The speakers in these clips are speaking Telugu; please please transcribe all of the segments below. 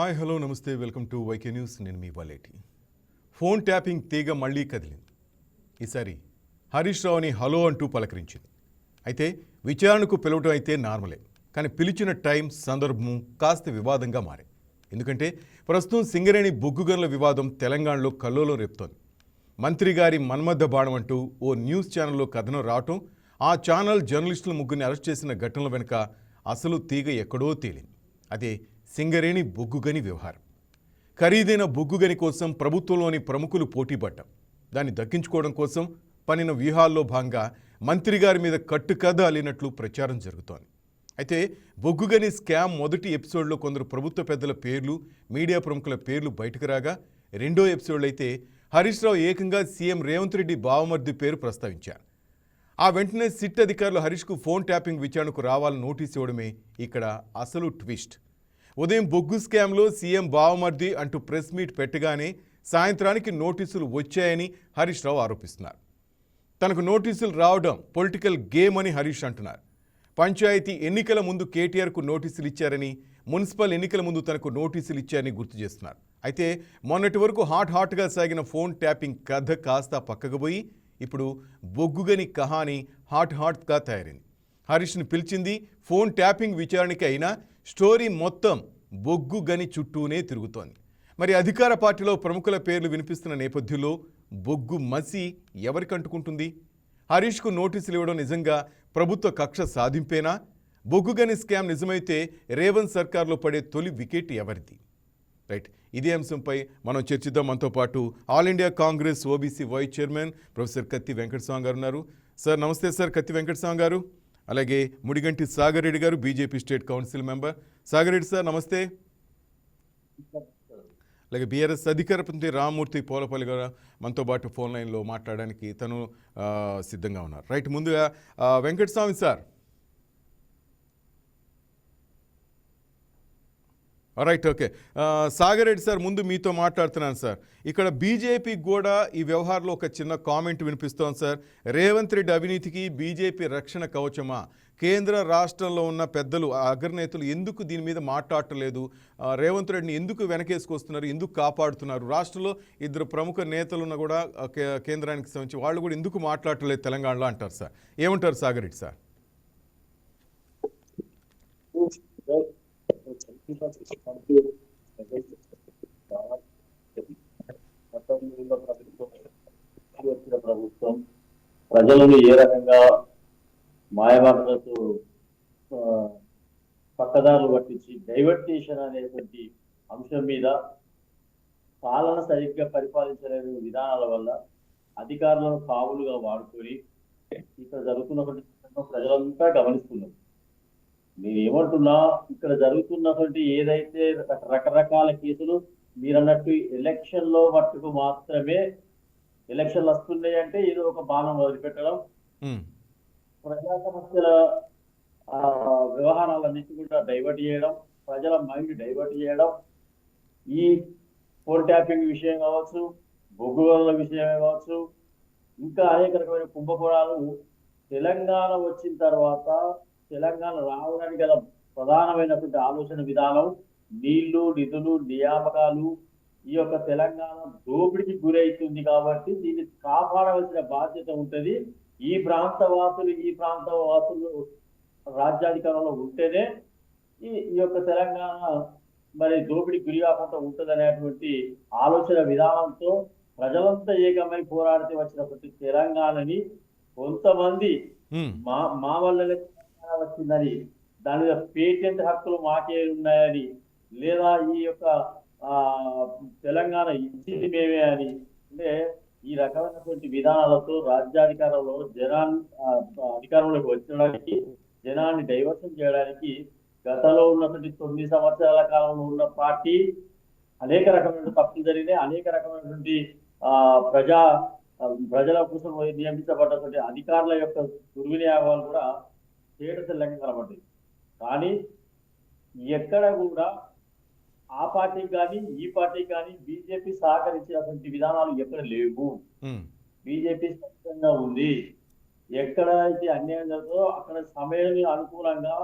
హాయ్ హలో నమస్తే వెల్కమ్ టు వైకే న్యూస్. నేను మీ వాలేటి. ఫోన్ ట్యాపింగ్ తీగ మళ్లీ కదిలింది. ఈసారి హరీష్ రావుని హలో అంటూ పలకరించింది. అయితే విచారణకు పిలవటం అయితే నార్మలే, కానీ పిలిచిన టైం సందర్భం కాస్త వివాదంగా మారాయి. ఎందుకంటే ప్రస్తుతం సింగరేణి బొగ్గు గనుల వివాదం తెలంగాణలో కల్లోలం రేపుతోంది. మంత్రి గారి మన్మథ బాణం అంటూ ఓ న్యూస్ ఛానల్లో కథనం రావటం, ఆ ఛానల్ జర్నలిస్టుల ముగ్గురిని అరెస్ట్ చేసిన ఘటనల వెనుక అసలు తీగ ఎక్కడో తేలింది. అదే సింగరేణి బొగ్గుగని వ్యవహారం. ఖరీదైన బొగ్గుగని కోసం ప్రభుత్వంలోని ప్రముఖులు పోటీపడ్డాం. దాన్ని దక్కించుకోవడం కోసం పన్నిన వ్యూహాల్లో భాగంగా మంత్రి గారి మీద కట్టుకథ అల్లినట్లు ప్రచారం జరుగుతోంది. అయితే బొగ్గుగని స్కామ్ మొదటి ఎపిసోడ్లో కొందరు ప్రభుత్వ పెద్దల పేర్లు, మీడియా ప్రముఖుల పేర్లు బయటకు రాగా, రెండో ఎపిసోడ్లో అయితే హరీష్ రావు ఏకంగా సీఎం రేవంత్ రెడ్డి బావమర్ది పేరు ప్రస్తావించారు. ఆ వెంటనే సిట్ అధికారులు హరీష్కు ఫోన్ ట్యాపింగ్ విచారణకు రావాలని నోటీస్ ఇవ్వడమే ఇక్కడ అసలు ట్విస్ట్. ఉదయం బొగ్గు స్కామ్లో సీఎం బావమర్ది అంటూ ప్రెస్ మీట్ పెట్టగానే సాయంత్రానికి నోటీసులు వచ్చాయని హరీష్ రావు ఆరోపిస్తున్నారు. తనకు నోటీసులు రావడం పొలిటికల్ గేమ్ అని హరీష్ అంటున్నారు. పంచాయతీ ఎన్నికల ముందు కేటీఆర్కు నోటీసులు ఇచ్చారని, మున్సిపల్ ఎన్నికల ముందు తనకు నోటీసులు ఇచ్చారని గుర్తు చేస్తున్నారు. అయితే మొన్నటి వరకు హాట్గా సాగిన ఫోన్ ట్యాపింగ్ కథ కాస్త పక్కకు పోయి ఇప్పుడు బొగ్గుగని కహాని హాట్గా తయారైంది. హరీష్ను పిలిచింది ఫోన్ ట్యాపింగ్ విచారణకి అయినా స్టోరీ మొత్తం బొగ్గు గని చుట్టూనే తిరుగుతోంది. మరి అధికార పార్టీలో ప్రముఖుల పేర్లు వినిపిస్తున్న నేపథ్యంలో బొగ్గు మసి ఎవరికి అంటుకుంటుంది? హరీష్కు నోటీసులు ఇవ్వడం నిజంగా ప్రభుత్వ కక్ష సాధింపేనా? బొగ్గు గని స్కామ్ నిజమైతే రేవంత్ సర్కార్లో పడే తొలి వికెట్ ఎవరిది? రైట్, ఇదే అంశంపై మనం చర్చిద్దాం. మనతో పాటు all India Congress OBC vice chairman professor Katti Venkataswamy గారు ఉన్నారు. సార్ నమస్తే సార్, కత్తి వెంకటస్వామి గారు. అలాగే ముడిగంటి సాగర్ రెడ్డి గారు, BJP state council member. Sagar Reddy sir నమస్తే. అలాగే బీఆర్ఎస్ అధికార ప్రతినిధి రామ్మూర్తి పోలపల్లి గారు మనతో పాటు ఫోన్ లైన్లో మాట్లాడడానికి తను సిద్ధంగా ఉన్నారు. రైట్, ముందుగా Venkataswamy sir. Right, okay. Sagar Reddy sir, ముందు మీతో మాట్లాడుతున్నాను సార్. ఇక్కడ బీజేపీకి కూడా ఈ వ్యవహారంలో ఒక చిన్న కామెంట్ వినిపిస్తోంది సార్. రేవంత్ రెడ్డి అవినీతికి బీజేపీ రక్షణ కవచమా? కేంద్ర రాష్ట్రంలో ఉన్న పెద్దలు, అగ్రనేతలు ఎందుకు దీని మీద మాట్లాడలేదు? రేవంత్ రెడ్డిని ఎందుకు వెనకేసుకొస్తున్నారు, ఎందుకు కాపాడుతున్నారు? రాష్ట్రంలో ఇద్దరు ప్రముఖ నేతలున్న కూడా కేంద్రానికి సంబంధించి వాళ్ళు కూడా ఎందుకు మాట్లాడలేదు తెలంగాణలో అంటారు సార్. ఏమంటారు సాగర్ రెడ్డి సార్? ప్రభుత్వం ప్రజలను ఏ రకంగా మాయమాటలతో పక్కదారులు పట్టించి డైవర్టేషన్ అనేటువంటి అంశం మీద పాలన సరిగ్గా పరిపాలించలేని విధానాల వల్ల అధికారులను పావులుగా వాడుకొని ఇక్కడ జరుగుతున్నటువంటి ప్రజలంతా గమనిస్తున్నారు. నేను ఏమంటున్నా, ఇక్కడ జరుగుతున్నటువంటి ఏదైతే రకరకాల కేసులు మీరు అన్నట్టు ఎలక్షన్ లో మట్టుకు మాత్రమే, ఎలక్షన్లు వస్తున్నాయి అంటే ఏదో ఒక బాణం వదిలిపెట్టడం, ప్రజా సమస్యల వ్యవహారాలన్నింటి కూడా డైవర్ట్ చేయడం, ప్రజల మైండ్ డైవర్ట్ చేయడం, ఈ ఫోన్ ట్యాపింగ్ విషయం కావచ్చు, బొగ్గు గనుల విషయమే కావచ్చు, ఇంకా అనేక రకమైన కుంభకోణాలు తెలంగాణ వచ్చిన తర్వాత తెలంగాణ రావడానికి గల ప్రధానమైనటువంటి ఆలోచన విధానం నీళ్లు, నిధులు, నియామకాలు. ఈ యొక్క తెలంగాణ దోపిడికి గురైతుంది కాబట్టి దీన్ని కాపాడవలసిన బాధ్యత ఉంటుంది. ఈ ప్రాంత వాసులు రాజ్యాధికారంలో ఉంటేనే ఈ యొక్క తెలంగాణ మరి దోపిడికి గురి కాకుండా ఉంటుంది అనేటువంటి ఆలోచన విధానంతో ప్రజలంతా ఏకమై పోరాడితే వచ్చినటువంటి తెలంగాణని కొంతమంది మా వల్లనే వచ్చిందని, దాని మీద పేటెంట్ హక్కులు మాకే ఉన్నాయని, లేదా ఈ యొక్క తెలంగాణ ఇచ్చింది మేమే అని, అంటే ఈ రకమైనటువంటి విధానాలతో రాజ్యాధికారంలో అధికారంలోకి వచ్చడానికి, జనాన్ని డైవర్షన్ చేయడానికి గతంలో ఉన్నటువంటి 9 సంవత్సరాల కాలంలో ఉన్న పార్టీ అనేక రకమైన తప్పులు జరిగినాయి. అనేక రకమైనటువంటి ప్రజల కోసం నియమించబడ్డటువంటి అధికారుల యొక్క దుర్వినియోగాలు కూడా చేయడం కనబడ్డాయి. కానీ ఎక్కడ కూడా ఆ పార్టీకి కానీ ఈ పార్టీకి కానీ బీజేపీ సహకరించినటువంటి విధానాలు ఎక్కడ లేవు. బీజేపీ స్పష్టంగా ఉంది. ఎక్కడ అయితే అన్యాయం జరుగుతుందో అక్కడ సమయానికి అనుకూలంగా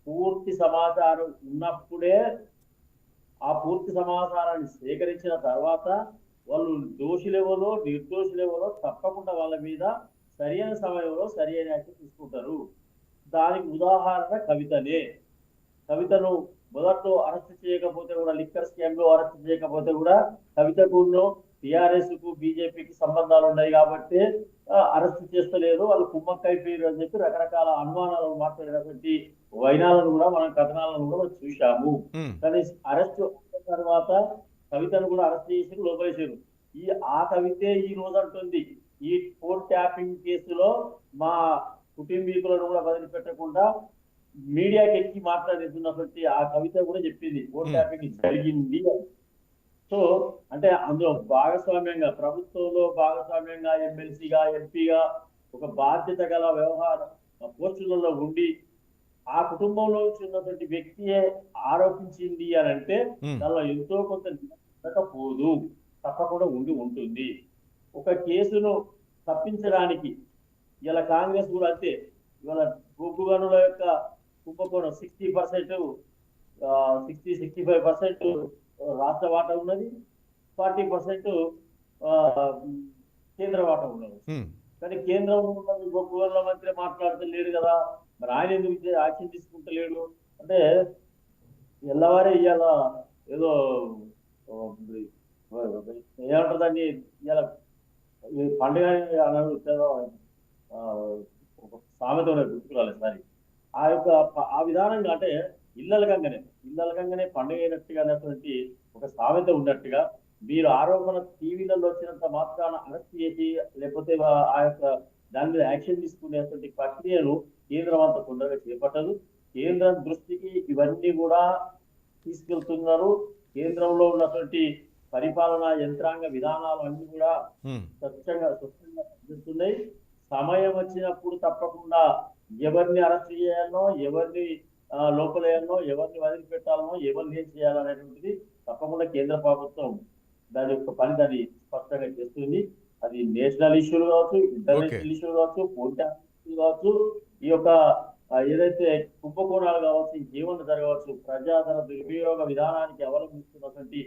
పూర్తి సమాచారం ఉన్నప్పుడే ఆ పూర్తి సమాచారాన్ని సేకరించిన తర్వాత వాళ్ళు దోషులెవరో నిర్దోషులెవరో తప్పకుండా వాళ్ళ మీద సరైన సమయంలో సరైన యాక్షన్ తీసుకుంటారు. దానికి ఉదాహరణ కవితనే. కవితను మొదట్లో అరెస్ట్ చేయకపోతే కూడా, లిక్కర్ స్కామ్ లో అరెస్ట్ చేయకపోతే కూడా కవితకు టిఆర్ఎస్ కు బీజేపీకి సంబంధాలు ఉన్నాయి కాబట్టి అరెస్ట్ చేస్తలేరు, వాళ్ళు కుమ్మక్కైపోయారు అని చెప్పి రకరకాల అనుమానాలను మాట్లాడినటువంటి వైనాలను కూడా మనం కథనాలను కూడా మనం చూశాము. కానీ అరెస్ట్ అయిన తర్వాత కవితను కూడా అరెస్ట్ చేసి లోపలేసారు. ఆ కవితే ఈ రోజు అంటుంది, ఈ ఫోన్ ట్యాపింగ్ కేసులో మా కుటుంబీకులను కూడా వదిలిపెట్టకుండా మీడియాకి ఎక్కి మాట్లాడుతున్నటువంటి ఆ కవిత కూడా చెప్పింది ఫోన్ ట్యాపింగ్ జరిగింది. సో అంటే అందులో భాగస్వామ్యంగా, ప్రభుత్వంలో భాగస్వామ్యంగా, ఎమ్మెల్సీగా, ఎంపీగా ఒక బాధ్యత గల వ్యవహార పోస్టులలో ఉండి ఆ కుటుంబంలో ఉన్నటువంటి వ్యక్తియే ఆరోపించింది అని అంటే దానిలో ఎంతో కొంత ఉండకపోదు, తప్పకుండా ఉంటుంది. ఒక కేసును తప్పించడానికి ఇలా కాంగ్రెస్ కూడా అంతే. ఇవాళ బొగ్గు గనుల యొక్క కుంభకోణం 60%, 65% రాష్ట్ర వాటా ఉన్నది, 40% కేంద్ర వాటా ఉన్నది. కానీ కేంద్రంలో ఉన్న బొగ్గు గనుల మంత్రి మాట్లాడతలేడు కదా, మరి ఆయన ఎందుకు యాక్షన్ తీసుకుంటలేడు అంటే ఎల్లవారే ఇవాళ ఏదో ఏమంటారు దాన్ని, ఇవాళ పండుగ ఒక సామెత గుర్తురాలేదు సారి. ఆ విధానంగా అంటే ఇళ్ళలకంగానే పండుగ అయినట్టుగా అనేటువంటి ఒక సామెత ఉన్నట్టుగా మీరు ఆరోపణ టీవీలలో వచ్చినంత మాత్రాన అరెస్ట్ చేసి లేకపోతే ఆ యొక్క దాని మీద యాక్షన్ తీసుకునేటువంటి ప్రక్రియను కేంద్రం అంత తొందరగా చేపట్టదు. కేంద్రం దృష్టికి ఇవన్నీ కూడా తీసుకెళ్తున్నారు. కేంద్రంలో ఉన్నటువంటి పరిపాలనా యంత్రాంగ విధానాలు అన్ని కూడా స్వచ్ఛంగా కనిపిస్తున్నాయి. సమయం వచ్చినప్పుడు తప్పకుండా ఎవరిని అరెస్ట్ చేయాలనో, ఎవరిని లోపలేయాలనో, ఎవరిని వదిలిపెట్టాలనో, ఎవరిని ఏం చేయాలనేటువంటిది తప్పకుండా కేంద్ర ప్రభుత్వం దాని యొక్క పని దాన్ని స్పష్టంగా చేస్తుంది. అది నేషనల్ ఇష్యూలు కావచ్చు, ఇంటర్నేషనల్ ఇష్యూలు కావచ్చు, పోటీ కావచ్చు, ఈ యొక్క ఏదైతే కుంభకోణాలు కావచ్చు, ఇంకేమన్నా జరగవచ్చు, ప్రజాధన దుర్వినియోగ విధానానికి అవలంబిస్తున్నటువంటి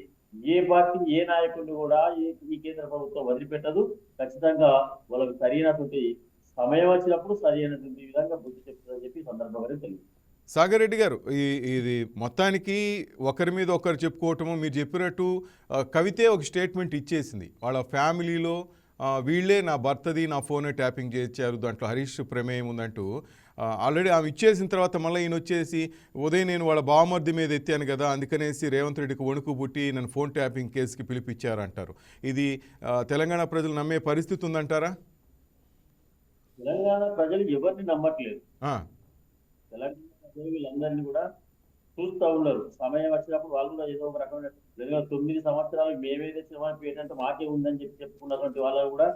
ఏ పార్టీ ఏ నాయకుడిని కూడా ఈ కేంద్ర ప్రభుత్వం వదిలిపెట్టదు. ఖచ్చితంగా వాళ్ళకి సరైనటువంటి సమయం వచ్చినప్పుడు సరైనటువంటి విధంగా బుద్ధి చెప్తుందని చెప్పి సందర్భంగా తెలియదు. సాగర్ రెడ్డి గారు, ఇది మొత్తానికి ఒకరి మీద ఒకరు చెప్పుకోవటము, మీరు చెప్పినట్టు కవితే ఒక స్టేట్మెంట్ ఇచ్చేసింది. వాళ్ళ ఫ్యామిలీలో వీళ్ళే నా భర్తది నా ఫోన్ ట్యాపింగ్ చేయించారు, దాంట్లో హరీష్ ప్రమేయం ఉందంటూ ఆల్రెడీ ఆమె ఇచ్చేసిన తర్వాత మళ్ళీ ఈయన వచ్చేసి ఉదయం నేను వాళ్ళ బావమర్ది మీద ఎత్తాను కదా, అందుకనేసి రేవంత్ రెడ్డికి వణుకు పుట్టి నన్ను ఫోన్ ట్యాపింగ్ కేసుకి పిలిపించారంటారు. ఇది తెలంగాణ ప్రజలు నమ్మే పరిస్థితి ఉందంటారా? తెలంగాణ ప్రజలు ఎవరిని నమ్మట్లేదు. తెలంగాణ ప్రజలు వీళ్ళందరినీ కూడా చూస్తూ ఉన్నారు. సమయం వచ్చినప్పుడు వాళ్ళు కూడా ఏదో ఒక రకమైన 9 సంవత్సరాలు మేమే తెచ్చిన పేటెంట్ మాకే ఉందని చెప్పుకున్నటువంటి వాళ్ళు కూడా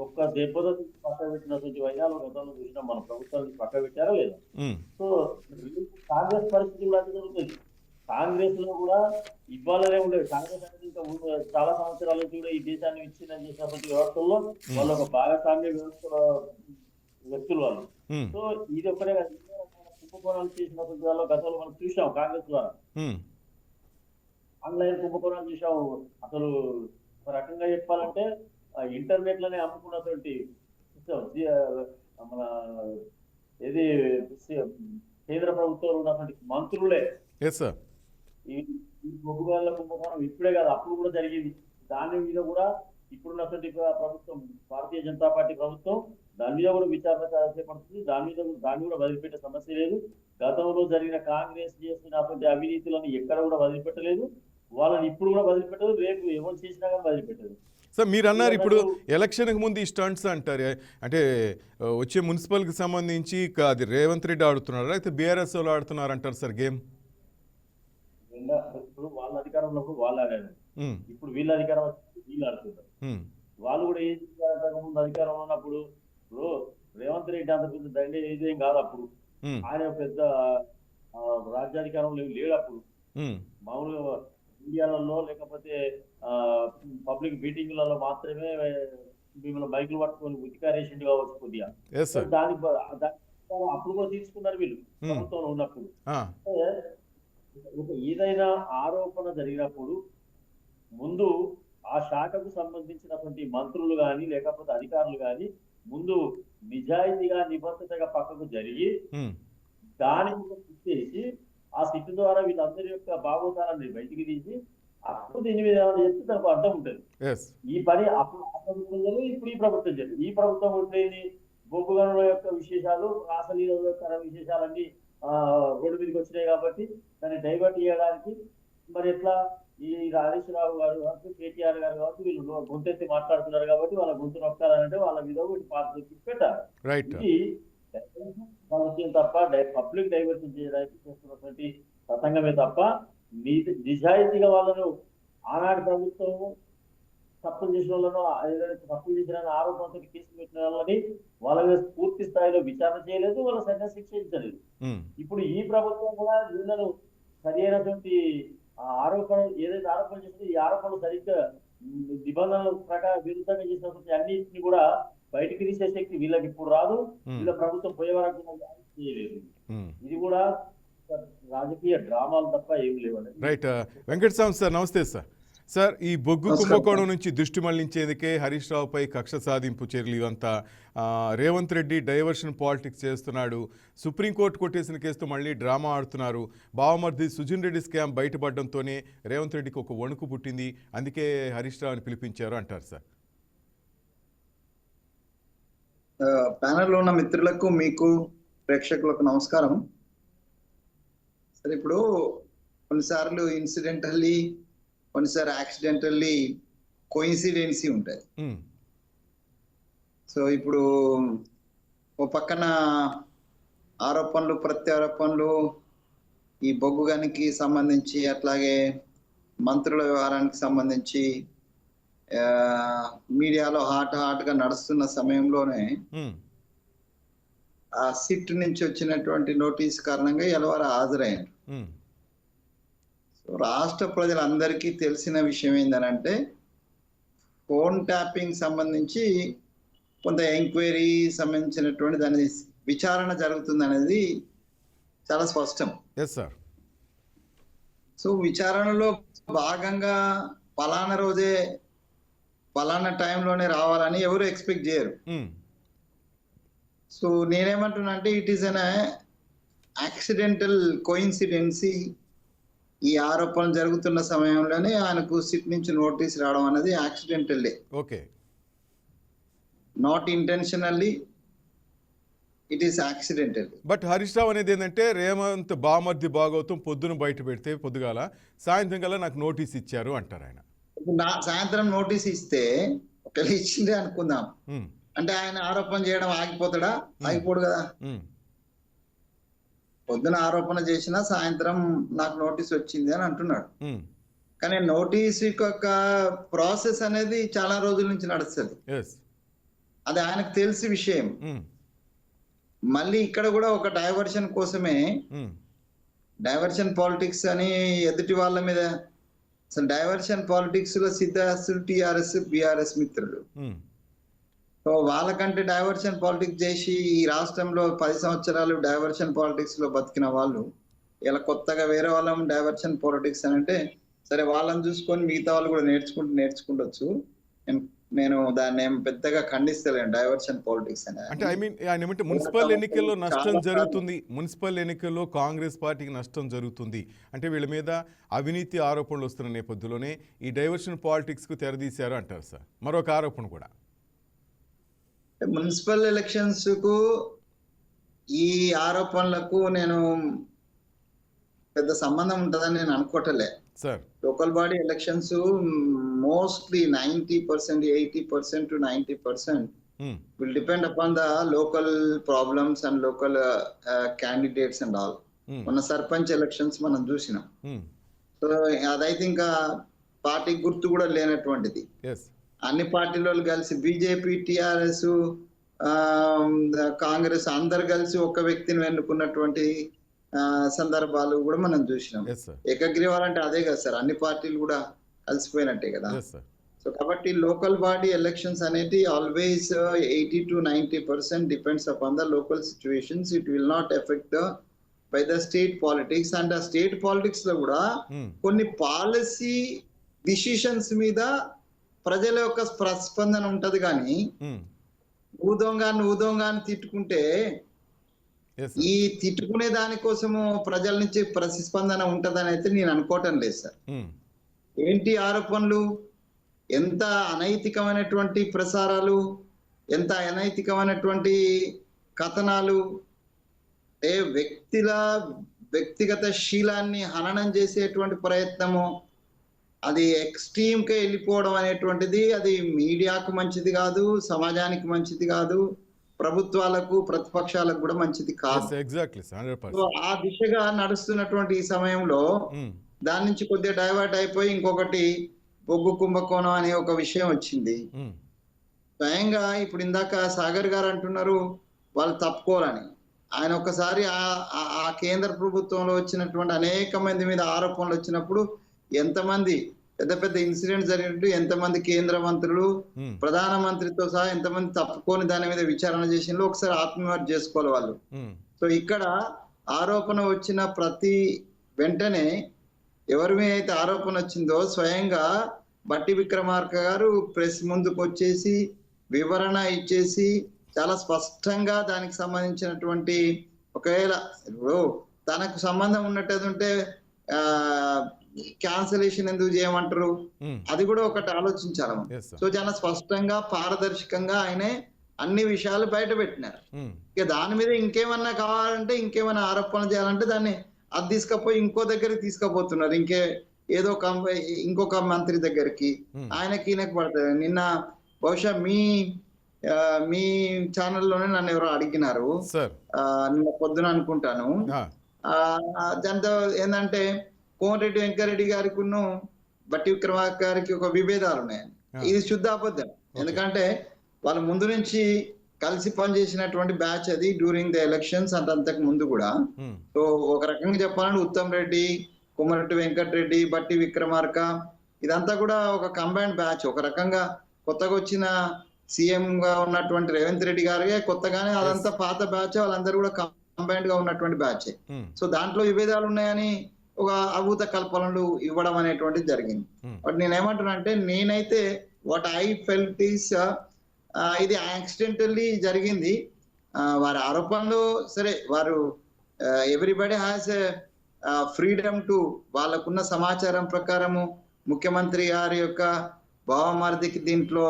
ఒక్క దెబ్బతో పక్క పెట్టినటువంటి వైనాలు గతంలో చూసినాం. మన ప్రభుత్వాన్ని పక్క పెట్టారా లేదా? సో కాంగ్రెస్ పరిస్థితి కూడా అది జరుగుతుంది. కాంగ్రెస్ లో కూడా ఇవ్వాలనే ఉండేది. కాంగ్రెస్ అనేది ఇంకా చాలా సంవత్సరాల నుంచి కూడా ఈ దేశాన్ని విచ్ఛిన్నం చేసినటువంటి వ్యవస్థల్లో వాళ్ళు ఒక భాగస్వామ్య వ్యవస్థల వ్యక్తులు వాళ్ళు. సో ఇది ఒక్కడే కుంభకోణాలు చేసినటువంటి వాళ్ళు గతంలో మనం చూసాం కాంగ్రెస్ ద్వారా. ఆన్లైన్ కుంభకోణాలు చూసాము. అసలు ఒక రకంగా చెప్పాలంటే ఇంటర్నెట్ లోనే అమ్ముకున్నటువంటి మన ఏది కేంద్ర ప్రభుత్వంలో ఉన్నటువంటి మంత్రులే ఈ బొగ్గుగనుల కుంభకోణం ఇప్పుడే కాదు, అప్పుడు కూడా జరిగింది. దాని మీద కూడా ఇప్పుడున్నటువంటి ప్రభుత్వం, భారతీయ జనతా పార్టీ ప్రభుత్వం దాని మీద కూడా విచారణ చేపడుతుంది. దాన్ని కూడా వదిలిపెట్టే సమస్య లేదు. గతంలో జరిగిన కాంగ్రెస్ చేసినటువంటి అవినీతులను ఎక్కడ కూడా వదిలిపెట్టలేదు. వాళ్ళని ఇప్పుడు కూడా వదిలిపెట్టదు, రేపు ఎవరు చేసినా కానీ వదిలిపెట్టదు. సార్ మీరు అన్నారు ఇప్పుడు ఎలక్షన్కి ముందు ఈ స్టంట్స్ అంటారు, అంటే వచ్చే మున్సిపల్కి సంబంధించి అది రేవంత్ రెడ్డి ఆడుతున్నారా అయితే బీఆర్ఎస్ వాళ్ళు ఆడుతున్నారు అంటారు సార్ గేమ్? ఇప్పుడు వాళ్ళ అధికారంలో వాళ్ళు ఆడారు, ఇప్పుడు వీళ్ళ అధికారం వచ్చి వీళ్ళు ఆడుతున్నారు. వాళ్ళు కూడా ఏం చేయాలంటే ముందు అధికారంలో ఉన్నప్పుడు ఇప్పుడు రేవంత్ రెడ్డి అంత పెద్ద దండే ఏదేం కాదు. అప్పుడు ఆయన పెద్ద రాజ్యాధికారంలో లేడు. అప్పుడు మామూలుగా మీడియాలలో లేకపోతే పబ్లిక్ మీటింగ్లలో మాత్రమే మిమ్మల్ని మైకులు పట్టుకొని ఉతికారేసింది కావచ్చు కొద్దిగా. దానికి అప్పుడు కూడా తీసుకున్నారు వీళ్ళు ప్రభుత్వంలో ఉన్నప్పుడు. ఏదైనా ఆరోపణ జరిగినప్పుడు ముందు ఆ శాఖకు సంబంధించినటువంటి మంత్రులు కానీ లేకపోతే అధికారులు కానీ ముందు నిజాయితీగా నిబద్ధతగా పక్కకు జరిగి ఉమ్, దాని మీద సిట్ చేసి ఆ సిట్ ద్వారా వీళ్ళందరి యొక్క భాగోతారాన్ని బయటికి తీసి అప్పుడు దీని మీద ఏమైనా చెప్తే దానికి అర్థం ఉంటుంది. ఎస్ ఈ పని అప్పుడు ఆ ప్రభుత్వం జరిగింది, ఇప్పుడు ఈ ప్రభుత్వం జరిగింది. ఈ ప్రభుత్వం ఉండేది బొగ్గు గనుల యొక్క విశేషాలు, రాసలీల విశేషాలన్నీ రోడ్డు మీదకి వచ్చినాయి కాబట్టి దాన్ని డైవర్ట్ చేయడానికి మరి ఎట్లా ఈ హరీష్ రావు గారు కావచ్చు, కేటీఆర్ గారు కావచ్చు, వీళ్ళు గొంతెత్తి మాట్లాడుతున్నారు కాబట్టి వాళ్ళ గొంతు నొక్కాలంటే వాళ్ళ మీద వీటి పాత్ర పెట్టారు. రైట్. ఇది రాజకీయం తప్ప పబ్లిక్ డైవర్షన్ చేయడానికి చేస్తున్నటువంటి తతంగమే తప్ప నిజాయితీగా వాళ్ళను ఆనాటి ప్రభుత్వం తప్పులు చేసిన వాళ్ళను ఏదైతే తప్పులు చేసిన ఆరోపణతో కేసులు పెట్టిన వాళ్ళని వాళ్ళ మీద పూర్తి స్థాయిలో విచారణ చేయలేదు, వాళ్ళ సరైన శిక్షించలేదు. ఉమ్, ఇప్పుడు ఈ ప్రభుత్వం కూడా వీళ్ళను సరి అయినటువంటి ఆరోపణ ఏదైతే ఆరోపణ చేస్తుందో ఈ ఆరోపణలు సరిగ్గా నిబంధనల ప్రకారం విరుద్ధంగా చేసినటువంటి అన్నింటినీ కూడా బయటికి తీసే శక్తి వీళ్ళకి ఇప్పుడు రాదు. వీళ్ళ ప్రభుత్వం పోయే వరకు చేయలేదు. ఉమ్. ఇది కూడా రాజకీయ డ్రామాలు తప్ప ఏమి లేవండి. రైట్. వెంకటస్వామి సార్ నమస్తే సార్. సార్, ఈ బొగ్గు కుంభకోణం నుంచి దృష్టి మళ్లించేందుకే హరీష్ రావుపై కక్ష సాధింపు చర్యలు ఇవంతా. రేవంత్ రెడ్డి డైవర్షన్ పాలిటిక్స్ చేస్తున్నాడు, సుప్రీంకోర్టు కొట్టేసిన కేసుతో మళ్ళీ డ్రామా ఆడుతున్నారు. బావమర్ది సుజిన్ రెడ్డి స్కామ్ బయటపడడంతోనే రేవంత్ రెడ్డికి ఒక వణుకు పుట్టింది, అందుకే హరీష్ రావుని పిలిపించారు అంటారు సార్. ప్యానెల్లో ఉన్న మిత్రులకు, మీకు, ప్రేక్షకులకు నమస్కారం. సరే, ఇప్పుడు కొన్నిసార్లు ఇన్సిడెంటల్లీ, కొన్నిసార్లు యాక్సిడెంటల్లీ కోయిన్సిడెన్సీ ఉంటాయి. సో ఇప్పుడు ఓ పక్కన ఆరోపణలు, ప్రత్యారోపణలు, ఈ బొగ్గు గనికి సంబంధించి, అట్లాగే మంత్రుల వ్యవహారానికి సంబంధించి మీడియాలో హాట్ గా నడుస్తున్న సమయంలోనే ఆ సిట్ నుంచి వచ్చినటువంటి నోటీస్ కారణంగా ఎలవారు హాజరయ్యారు. సో రాష్ట్ర ప్రజలందరికీ తెలిసిన విషయం ఏంటంటే, ఫోన్ ట్యాపింగ్ సంబంధించి కొంత ఎంక్వైరీ సంబంధించినటువంటి దాని విచారణ జరుగుతుంది అనేది చాలా స్పష్టం. సో విచారణలో భాగంగా పలానా రోజే పలానా టైంలోనే రావాలని ఎవరు ఎక్స్పెక్ట్ చేయరు. సో నేనేమంటున్నా అంటే, ఇట్ ఈస్ అన్ యాక్సిడెంటల్ కోయిన్సిడెన్సీ. ఈ ఆరోపణలు జరుగుతున్న సమయంలోనే ఆయనకు సిట్ నుంచి నోటీస్ రావడం అనేది యాక్సిడెంటల్లే, okay, not intentionally, it is accidental. But Harish Rao అనేది ఏంటంటే, రేవంత్ బామర్ది భాగవతం పొద్దున బయట పెడితే పొద్దుగాల సాయంత్రం కల్లా నాకు నోటీస్ ఇచ్చారు అంటారు ఆయన. సాయంత్రం నోటీస్ ఇస్తే ఒకవేళ ఇచ్చిందే అనుకుందాం, అంటే ఆయన ఆరోపణ చేయడం ఆగిపోతాడా? ఆగిపోడు కదా. పొద్దున ఆరోపణ చేసినా సాయంత్రం నాకు నోటీస్ వచ్చింది అని అంటున్నాడు. కానీ నోటీస్ యొక్క ప్రాసెస్ అనేది చాలా రోజుల నుంచి నడుస్తుంది, అది ఆయనకు తెలిసి విషయం. మళ్ళీ ఇక్కడ కూడా ఒక డైవర్షన్ కోసమే, డైవర్షన్ పాలిటిక్స్ అని ఎదుటి వాళ్ళ మీద, అసలు డైవర్షన్ పాలిటిక్స్ లో సిద్ధాస్తులు టిఆర్ఎస్ బిఆర్ఎస్ మిత్రులు. సో వాళ్ళకంటే డైవర్షన్ పాలిటిక్స్ చేసి ఈ రాష్ట్రంలో 10 సంవత్సరాలు డైవర్షన్ పాలిటిక్స్ లో బతికిన వాళ్ళు ఇలా కొత్తగా వేరే వాళ్ళం డైవర్షన్ పాలిటిక్స్ అని అంటే, సరే వాళ్ళని చూసుకొని మిగతా వాళ్ళు కూడా నేర్చుకుంటొచ్చు. నేను దాన్ని ఏం పెద్దగా ఖండిస్తలేను డైవర్షన్ పాలిటిక్స్ అని. అంటే ఐ మీన్ ఆయన ఏమంటే, మున్సిపల్ ఎన్నికల్లో నష్టం జరుగుతుంది, మున్సిపల్ ఎన్నికల్లో కాంగ్రెస్ పార్టీకి నష్టం జరుగుతుంది అంటే వీళ్ళ మీద అవినీతి ఆరోపణలు వస్తున్న నేపథ్యంలోనే ఈ డైవర్షన్ పాలిటిక్స్ కు తెరదీశారు అంటారు సార్. మరొక ఆరోపణ కూడా, మున్సిపల్ ఎలక్షన్స్ కు ఈ ఆరోపణలకు నేను పెద్ద సంబంధం ఉంటుందని నేను అనుకోవట్లే sir. Local body elections mostly 90%, 80% to 90% will depend upon the local problems and local candidates and all. మన సర్పంచ్ ఎలక్షన్స్ మనం చూసినాం. సో అదైతే ఇంకా పార్టీ గుర్తు కూడా లేనటువంటిది. అన్ని పార్టీలో కలిసి బీజేపీ, టిఆర్ఎస్, కాంగ్రెస్ అందరు కలిసి ఒక వ్యక్తిని ఎన్నుకున్నటువంటి సందర్భాలు కూడా మనం చూసినాం. ఏకగ్రీవాలంటే అదే కదా సార్, అన్ని పార్టీలు కూడా కలిసిపోయినట్టే కదా. సో కాబట్టి లోకల్ బాడీ ఎలక్షన్స్ అనేది always 80 to 90% depends upon the local situations. It will not effect the by the state politics. And ఆ స్టేట్ పాలిటిక్స్ లో కూడా కొన్ని పాలసీ డిసిషన్స్ మీద ప్రజల యొక్క ప్రస్పందన ఉంటది. కానీ నువ్వు దొంగ అని తిట్టుకుంటే ఈ తిట్టుకునే దానికోసము ప్రజల నుంచి ప్రతిస్పందన ఉంటదని అయితే నేను అనుకోవటం లేదు సార్. ఏంటి ఆరోపణలు, ఎంత అనైతికమైనటువంటి ప్రసారాలు, ఎంత అనైతికమైనటువంటి కథనాలు, వ్యక్తిగత శీలాన్ని హననం చేసేటువంటి ప్రయత్నము, అది ఎక్స్ట్రీమ్ కే వెళ్ళిపోవడం అనేటువంటిది అది మీడియాకు మంచిది కాదు, సమాజానికి మంచిది కాదు, ప్రభుత్వాలకు ప్రతిపక్షాలకు కూడా మంచిది కాదు. ఆ దిశగా నడుస్తున్నటువంటి ఈ సమయంలో దాని నుంచి కొద్దిగా డైవర్ట్ అయిపోయి ఇంకొకటి బొగ్గు కుంభకోణం అనే ఒక విషయం వచ్చింది. స్వయంగా ఇప్పుడు ఇందాక సాగర్ గారు అంటున్నారు వాళ్ళు తప్పుకోవాలని. ఆయన ఒక్కసారి ఆ కేంద్ర ప్రభుత్వంలో వచ్చినటువంటి అనేక మంది మీద ఆరోపణలు వచ్చినప్పుడు ఎంతమంది పెద్ద పెద్ద ఇన్సిడెంట్ జరిగినట్టు ఎంతమంది కేంద్ర మంత్రులు, ప్రధానమంత్రితో సహా ఎంతమంది తప్పుకొని దాని మీద విచారణ చేసినో ఒకసారి ఆత్మవిమర్శ చేసుకోవాలి వాళ్ళు. సో ఇక్కడ ఆరోపణ వచ్చిన ప్రతి వెంటనే ఎవరి మీద అయితే ఆరోపణ వచ్చిందో స్వయంగా బట్టి విక్రమార్క గారు ప్రెస్ ముందుకు వచ్చేసి వివరణ ఇచ్చేసి చాలా స్పష్టంగా దానికి సంబంధించినటువంటి, ఒకవేళ తనకు సంబంధం ఉన్నట్టుంటే క్యాన్సలేషన్ ఎందుకు చేయమంటారు, అది కూడా ఒకటి ఆలోచించాలి. సో చాలా స్పష్టంగా పారదర్శకంగా ఆయనే అన్ని విషయాలు బయట పెట్టినారు. ఇక దాని మీద ఇంకేమన్నా కావాలంటే, ఇంకేమైనా ఆరోపణలు చేయాలంటే దాన్ని అది తీసుకపోయి ఇంకో దగ్గరికి తీసుకుపోతున్నారు, ఏదో ఇంకొక మంత్రి దగ్గరికి, ఆయనకి ఈయనకి పడుతుంది. నిన్న బహుశా మీ ఛానల్లోనే నన్ను ఎవరో అడిగినారు నిన్న పొద్దున అనుకుంటాను. దాంతో ఏంటంటే కోమటిరెడ్డి వెంకరెడ్డి గారికి బట్టి విక్రమార్క గారికి ఒక విభేదాలు ఉన్నాయని. ఇది శుద్ధ అబద్ధం. ఎందుకంటే వాళ్ళ ముందు నుంచి కలిసి పనిచేసినటువంటి బ్యాచ్ అది డ్యూరింగ్ ద ఎలక్షన్స్ అంతకు ముందు కూడా. సో ఒక రకంగా చెప్పాలంటే ఉత్తమ్ రెడ్డి, కోమటిరెడ్డి వెంకటరెడ్డి, బట్టి విక్రమార్క ఇదంతా కూడా ఒక కంబైన్డ్ బ్యాచ్. ఒక రకంగా కొత్తగా వచ్చిన సీఎం గా ఉన్నటువంటి రేవంత్ రెడ్డి గారే కొత్తగానే అదంతా పాత బ్యాచ్, వాళ్ళందరూ కూడా కంబైన్డ్ గా ఉన్నటువంటి బ్యాచ్. సో దాంట్లో విభేదాలు ఉన్నాయని ఒక అభూత కల్పనలు ఇవ్వడం అనేటువంటిది జరిగింది. బట్ నేనేమంటున్నా అంటే, నేనైతే వాట్ ఐ ఫెల్ట్ ఈస్ ఇది యాక్సిడెంటల్లీ జరిగింది. వారి ఆరోపణలు సరే, వారు ఎవ్రీబడి హ్యాస్ ఫ్రీడమ్ టు, వాళ్ళకున్న సమాచారం ప్రకారము ముఖ్యమంత్రి గారి యొక్క భావమర్దికి దీంట్లో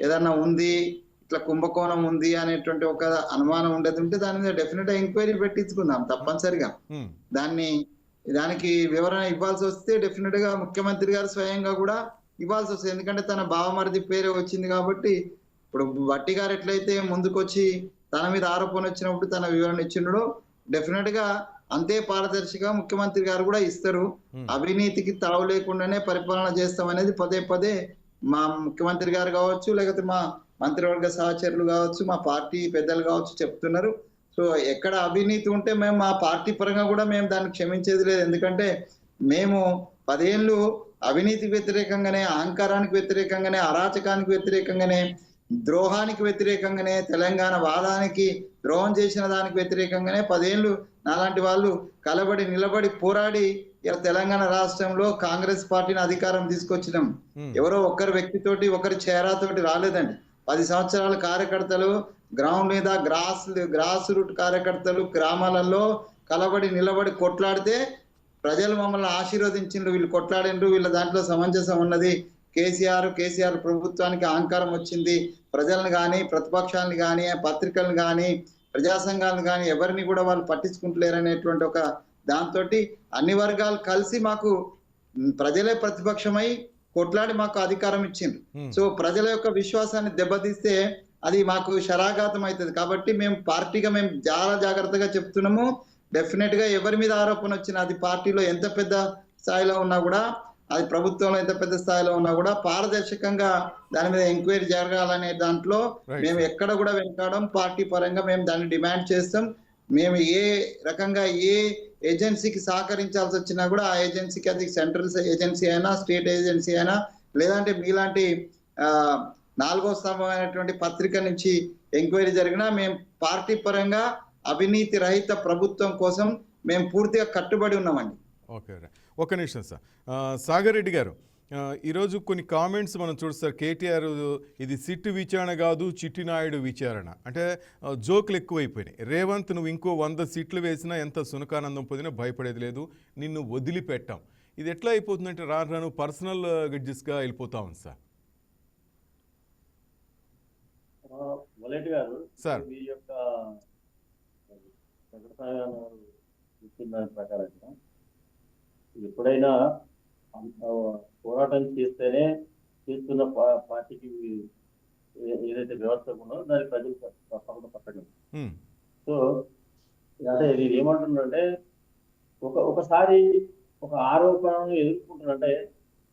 ఏదన్నా ఉంది, ఇట్లా కుంభకోణం ఉంది అనేటువంటి ఒక అనుమానం ఉండేది ఉంటే దాని మీద డెఫినెట్ గా ఎంక్వైరీ పెట్టించుకుందాం తప్పనిసరిగా. దానికి వివరణ ఇవ్వాల్సి వస్తే డెఫినెట్ గా ముఖ్యమంత్రి గారు స్వయంగా కూడా ఇవ్వాల్సి వస్తుంది. ఎందుకంటే తన భావమరిది పేరే వచ్చింది కాబట్టి. ఇప్పుడు బట్టి గారు ఎట్లయితే ముందుకొచ్చి తన మీద ఆరోపణ వచ్చినప్పుడు తన వివరణ ఇచ్చినడో డెఫినెట్ గా అంతే పారదర్శిగా ముఖ్యమంత్రి గారు కూడా ఇస్తారు. అవినీతికి తావు లేకుండానే పరిపాలన చేస్తాం అనేది పదే పదే మా ముఖ్యమంత్రి గారు కావచ్చు, లేకపోతే మా మంత్రివర్గ సహచరులు కావచ్చు, మా పార్టీ పెద్దలు కావచ్చు చెప్తున్నారు. సో ఎక్కడ అవినీతి ఉంటే మేము మా పార్టీ పరంగా కూడా మేము దాన్ని క్షమించేది లేదు. ఎందుకంటే మేము 10 ఏళ్ళు అవినీతి వ్యతిరేకంగానే, అహంకారానికి వ్యతిరేకంగానే, అరాచకానికి వ్యతిరేకంగానే, ద్రోహానికి వ్యతిరేకంగానే, తెలంగాణ వాదానికి ద్రోహం చేసిన దానికి వ్యతిరేకంగానే 10 ఏళ్ళు నాలాంటి వాళ్ళు కలబడి నిలబడి పోరాడి ఇలా తెలంగాణ రాష్ట్రంలో కాంగ్రెస్ పార్టీని అధికారం తీసుకొచ్చినాం. ఎవరో ఒక్కరి వ్యక్తితోటి, ఒకరి చేరాతోటి రాలేదండి. 10 సంవత్సరాల కార్యకర్తలు గ్రౌండ్ మీద గ్రాస్ రూట్ కార్యకర్తలు గ్రామాలలో కలబడి నిలబడి కొట్లాడితే ప్రజలు మమ్మల్ని ఆశీర్వదించిండ్రు. వీళ్ళు కొట్లాడిండ్రు, వీళ్ళ దాంట్లో సమంజసం ఉన్నది, కేసీఆర్ ప్రభుత్వానికి అహంకారం వచ్చింది, ప్రజలను కానీ, ప్రతిపక్షాలను కానీ, పత్రికలను కానీ, ప్రజా సంఘాలను కానీ ఎవరిని కూడా వాళ్ళు పట్టించుకుంటలేరు అనేటువంటి ఒక దాంతో అన్ని వర్గాలు కలిసి మాకు ప్రజలే ప్రతిపక్షమై కొట్లాడి మాకు అధికారం ఇచ్చిండ్రు. సో ప్రజల యొక్క విశ్వాసాన్ని దెబ్బతీస్తే అది మాకు శరాఘాతం అవుతుంది. కాబట్టి మేము పార్టీగా మేము చాలా జాగ్రత్తగా చెప్తున్నాము. డెఫినెట్ గా ఎవరి మీద ఆరోపణ వచ్చినా, అది పార్టీలో ఎంత పెద్ద స్థాయిలో ఉన్నా కూడా, అది ప్రభుత్వంలో ఎంత పెద్ద స్థాయిలో ఉన్నా కూడా పారదర్శకంగా దాని మీద ఎంక్వైరీ జరగాలనే దాంట్లో మేము ఎక్కడ కూడా వెనకాడం. పార్టీ పరంగా మేము దాన్ని డిమాండ్ చేస్తాం. మేము ఏ రకంగా ఏ ఏజెన్సీకి సహకరించాల్సి వచ్చినా కూడా ఆ ఏజెన్సీకి, అది సెంట్రల్ ఏజెన్సీ అయినా, స్టేట్ ఏజెన్సీ అయినా, లేదంటే మీలాంటి 4వ స్తంభం అయినటువంటి పత్రిక నుంచి ఎంక్వైరీ జరిగినా మేము పార్టీ పరంగా అవినీతి రహిత ప్రభుత్వం కోసం మేము పూర్తిగా కట్టుబడి ఉన్నామండి. ఓకే, ఒక నిమిషం సార్. సాగర్ రెడ్డి గారు, ఈరోజు కొన్ని కామెంట్స్ మనం చూస్తారు. కేటీఆర్ ఇది సిట్టు విచారణ కాదు, చిట్టినాయుడు విచారణ అంటే జోకులు ఎక్కువైపోయినాయి. రేవంత్ నువ్వు ఇంకో 100 సీట్లు వేసినా ఎంత సునకానందం పొందినా భయపడేది లేదు, నిన్ను వదిలిపెట్టాం. ఇది ఎట్లా అయిపోతుందంటే రాను పర్సనల్ గడ్జెస్గా వెళ్ళిపోతా ఉంది సార్. వలేటి గారు సార్, మీ యొక్క దాని ప్రకారంగా ఎప్పుడైనా పోరాటం చేస్తేనే చేస్తున్న పార్టీకి ఏదైతే వ్యవస్థ ఉందో దాని ప్రజలు తప్పకుండా పట్టడం. సో అంటే ఇది ఏమంటుందంటే ఒకసారి ఒక ఆరోపణను ఎదుర్కొంటున్నంటే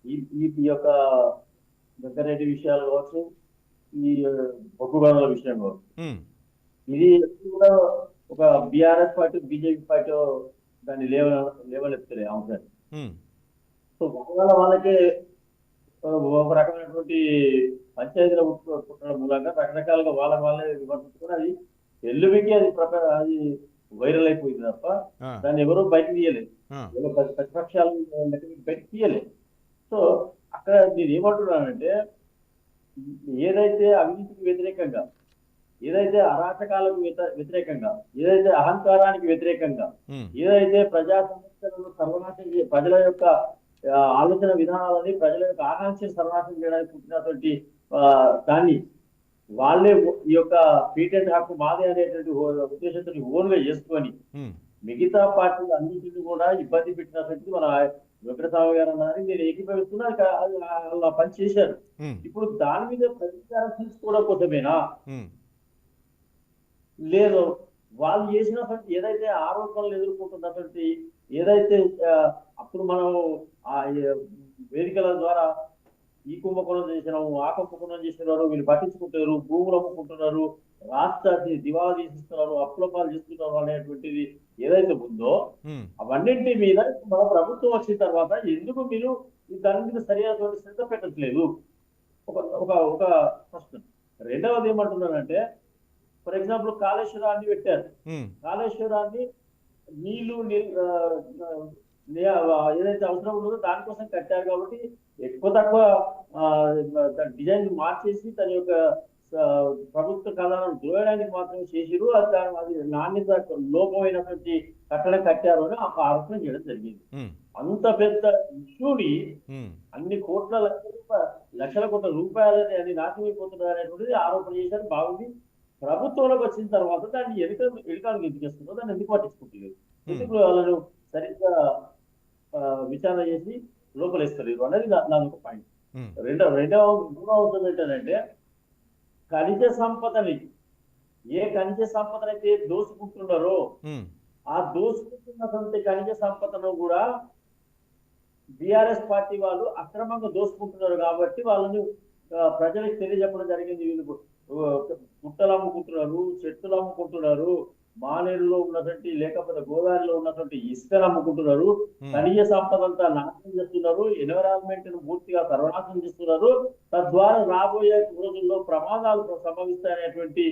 ఈ యొక్క వెంకరెడ్డి విషయాలు కావచ్చు, ఈ బొగ్గుగనుల విషయం కావచ్చు, ఇది కూడా ఒక బీఆర్ఎస్ పార్టీ బీజేపీ పార్టీ దాన్ని లేవనెత్తారు అంశాన్ని. సో వాళ్ళకే ఒక రకమైనటువంటి పంచాయతీల పుట్టడం మూలంగా రకరకాలుగా వాళ్ళే విమర్శించుకుని అది ఎల్లువికి అది వైరల్ అయిపోయింది తప్ప దాన్ని ఎవరూ బయటకు తీయలేదు, ప్రతిపక్షాలు బయటకు తీయలేదు. సో అక్కడ నేను ఏమంటున్నానంటే ఏదైతే అవినీతికి వ్యతిరేకంగా, ఏదైతే అరాచకాలకు వ్యతిరేకంగా, ఏదైతే అహంకారానికి వ్యతిరేకంగా, ఏదైతే ప్రజా సమస్యలను సర్వనాశనం ప్రజల యొక్క ఆలోచన విధానాలని, ప్రజల యొక్క ఆకాంక్షను సర్వనాశనం చేయడానికి పుట్టినటువంటి దాన్ని వాళ్ళే ఈ యొక్క పీటెంట్ హక్కు మాదే అనేటువంటి ఉద్దేశంతో ఓన్గా చేసుకొని మిగతా పార్టీలు అన్నింటినీ కూడా ఇబ్బంది పెట్టినటువంటి మన వెంకటస్వామి గారు అన్నది నేను ఏకీభవిస్తున్నా, అలా పని చేశారు. ఇప్పుడు దాని మీద ప్రతీకారం తీసుకోవడం కోసమేనా, లేదు వాళ్ళు చేసినటువంటి ఏదైతే ఆరోపణలు ఎదుర్కొంటున్నటువంటి ఏదైతే అప్పుడు మనం ఆ వేదికల ద్వారా ఈ కుంభకోణం చేసినాము, ఆ కుంభకోణం చేస్తున్నారు, వీళ్ళు పట్టించుకుంటారు, భూములు అమ్ముకుంటున్నారు, రాష్ట్రాన్ని దివాలా తీసిస్తున్నారు, అప్పులపాలు చేస్తున్నారు అనేటువంటిది ఏదైతే ఉందో అవన్నింటి మీద మన ప్రభుత్వం వచ్చిన తర్వాత ఎందుకు మీరు దాని మీద సరైనటువంటి శ్రద్ధ పెట్టట్లేదు? ఒక ప్రశ్న. రెండవది ఏమంటున్నానంటే, ఫర్ ఎగ్జాంపుల్ కాళేశ్వరాన్ని పెట్టారు. కాళేశ్వరాన్ని నీళ్లు ఏదైతే అవసరం ఉందో దానికోసం కట్టారు కాబట్టి ఎక్కువ తక్కువ డిజైన్ మార్చేసి తన యొక్క ప్రభుత్వ ఖజానాను దోయడానికి మాత్రమే చేసిరు. అది నాణ్యత లోపమైనటువంటి కట్టడం కట్టారు అని ఒక ఆరోపణ చేయడం జరిగింది. అంత పెద్ద ఇష్యూని అన్ని లక్షల కోట్ల రూపాయలని అది నాశనమైపోతున్నారు అనేటువంటిది ఆరోపణ చేశారు. బాగుంది. ప్రభుత్వంలోకి వచ్చిన తర్వాత దాన్ని ఎడకాలకు ఎందుకు చేస్తుందో దాన్ని ఎందుకు పట్టించుకుంటలేదు, ఎందుకు వాళ్ళను సరిగ్గా విచారణ చేసి లోపలేస్తారు అనేది నా ఒక పాయింట్. మూడవ అంశం ఏంటంటే, ఖనిజ సంపదని ఏ ఖనిజ సంపదనైతే దోసుకుంటున్నారో ఆ దోసుకుంటున్నటువంటి ఖనిజ సంపదను కూడా బీఆర్ఎస్ పార్టీ వాళ్ళు అక్రమంగా దోసుకుంటున్నారు కాబట్టి వాళ్ళని ప్రజలకు తెలియజెప్పడం జరిగింది. వీళ్ళు గుట్టలు అమ్ముకుంటున్నారు, చెట్టులు అమ్ముకుంటున్నారు, మానేరులో ఉన్నటువంటి లేకపోతే గోదావరిలో ఉన్నటువంటి ఇసుకలు అమ్ముకుంటున్నారు, ఖనిజ సంపద అంతా నాశనం చేస్తున్నారు, ఎన్విరాన్మెంట్ ను పూర్తిగా సర్వనాశనం చేస్తున్నారు, తద్వారా రాబోయే రోజుల్లో ప్రమాదాలు సంభవిస్తాయనేటువంటి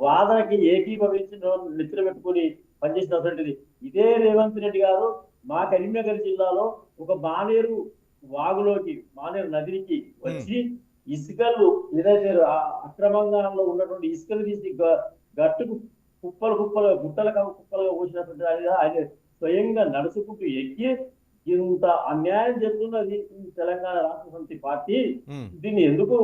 వాదనకి ఏకీభవించి నెత్తిన పెట్టుకుని పనిచేసినటువంటిది ఇదే రేవంత్ రెడ్డి గారు. మా కరీంనగర్ జిల్లాలో ఒక మానేరు వాగులోకి, మానేరు నదికి వచ్చి ఇసుకలు ఏదైతే అక్రమంగా ఉన్నటువంటి ఇసుకలు తీసి గట్టుకు గుట్టలుగా పోసినటువంటి ఆయన స్వయంగా నడుచుకుంటూ ఎక్కి ఇంత అన్యాయం చేస్తున్నది తెలంగాణ రాష్ట్ర సమితి పార్టీ. దీన్ని ఎందుకు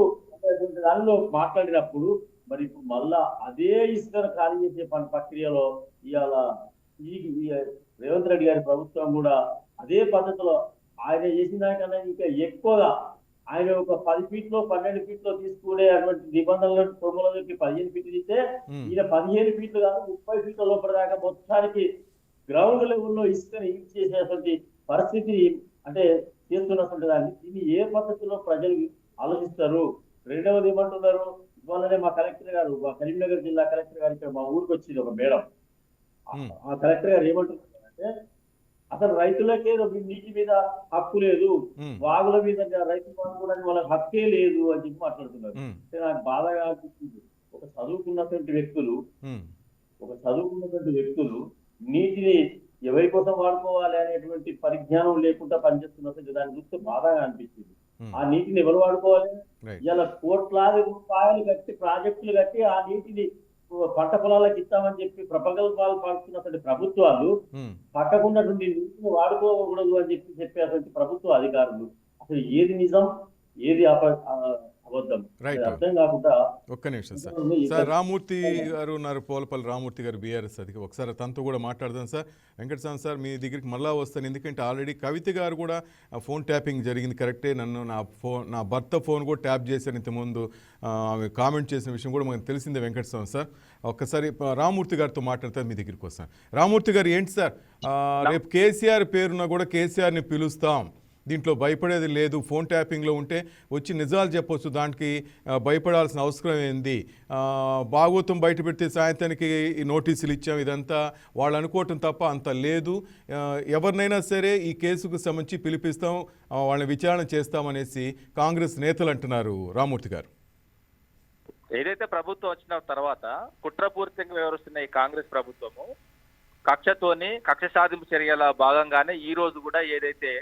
దానిలో మాట్లాడినప్పుడు మరి ఇప్పుడు మళ్ళా అదే ఇసుకను ఖాళీ చేసే ప్రక్రియలో ఇవాళ ఈ రేవంత్ రెడ్డి గారి ప్రభుత్వం కూడా అదే పద్ధతిలో ఆయన చేసిన దానికన్నా ఇంకా ఎక్కువగా ఆయన ఒక 10 ఫీట్లో 12 ఫీట్లో తీసుకునే అటువంటి నిబంధనలను 15 ఫీట్లు ఇస్తే ఈయన 15 ఫీట్లు కాదు 30 ఫీట్ల లోపల దాకా మొత్తానికి గ్రౌండ్ లెవెల్లో ఇసుకని యూజ్ చేసేటువంటి పరిస్థితి అంటే చేస్తున్నటువంటి దాన్ని దీన్ని ఏ పద్ధతిలో ప్రజలు ఆలోచిస్తారు? రెండవది ఏమంటున్నారు, ఇవాళనే మా కలెక్టర్ గారు, మా కరీంనగర్ జిల్లా కలెక్టర్ గారు ఇక్కడ మా ఊరికి వచ్చింది ఒక మేడం. ఆ కలెక్టర్ గారు ఏమంటున్నారంటే, అసలు రైతులకే నీటి మీద హక్కు లేదు, వాగుల మీద రైతులు అనుకోవడానికి వాళ్ళకి హక్కే లేదు అని చెప్పి మాట్లాడుతున్నారు. నాకు బాధగా అనిపిస్తుంది. ఒక చదువుకున్నటువంటి వ్యక్తులు నీటిని ఎవరి కోసం వాడుకోవాలి అనేటువంటి పరిజ్ఞానం లేకుండా పనిచేస్తున్నట్టు దాన్ని చూస్తే బాధగా అనిపించింది. ఆ నీటిని ఎవరు వాడుకోవాలి? ఇలా కోట్లాది రూపాయలు కట్టి ప్రాజెక్టులు కట్టి ఆ నీటిని పంట పొలాలకు ఇస్తామని చెప్పి ప్రగల్భాలు పాడుతున్నటువంటి ప్రభుత్వాలు పక్కకున్నటువంటి నీటిని వాడుకోకూడదు అని చెప్పేటువంటి ప్రభుత్వ అధికారులు అసలు ఏది నిజం ఏది అబద్ధం అర్థం కాకుండా. ఒక్క నిమిషం సార్. సార్ రామూర్తి గారు ఉన్నారు, పోలపల్లి రామూర్తి గారు బీఆర్ఎస్ అధికారి, ఒకసారి తనతో కూడా మాట్లాడదాం సార్. వెంకటస్వామి సార్ మీ దగ్గరికి మళ్ళా వస్తాను, ఎందుకంటే ఆల్రెడీ కవిత గారు కూడా ఫోన్ ట్యాపింగ్ జరిగింది కరెక్టే, నన్ను నా భర్త ఫోన్ కూడా ట్యాప్ చేశారు ఇంతకుముందు ఆమె కామెంట్ చేసిన విషయం కూడా మనకు తెలిసిందే వెంకటస్వామి సార్. ఒక్కసారి రామూర్తి గారితో మాట్లాడితే మీ దగ్గరికి వస్తాను. రామూర్తి గారు ఏంటి సార్, రేపు కేసీఆర్ పేరున కూడా కేసీఆర్ని పిలుస్తాం, దీంట్లో భయపడేది లేదు, ఫోన్ ట్యాపింగ్లో ఉంటే వచ్చి నిజాలు చెప్పొచ్చు, దానికి భయపడాల్సిన అవసరం ఏంది, భాగవతం బయట పెడితే సాయంత్రానికి ఈ నోటీసులు ఇచ్చాం, ఇదంతా వాళ్ళు అనుకోవటం తప్ప అంత లేదు, ఎవరినైనా సరే ఈ కేసుకు సంబంధించి పిలిపిస్తాం, వాళ్ళని విచారణ చేస్తామనేసి కాంగ్రెస్ నేతలు అంటున్నారు. రామూర్తి గారు, ఏదైతే ప్రభుత్వం వచ్చిన తర్వాత కుట్రపూరితంగా వ్యవహరిస్తున్న ఈ కాంగ్రెస్ ప్రభుత్వము కక్ష సాధింపు చర్యల భాగంగానే ఈ రోజు కూడా ఏదైతే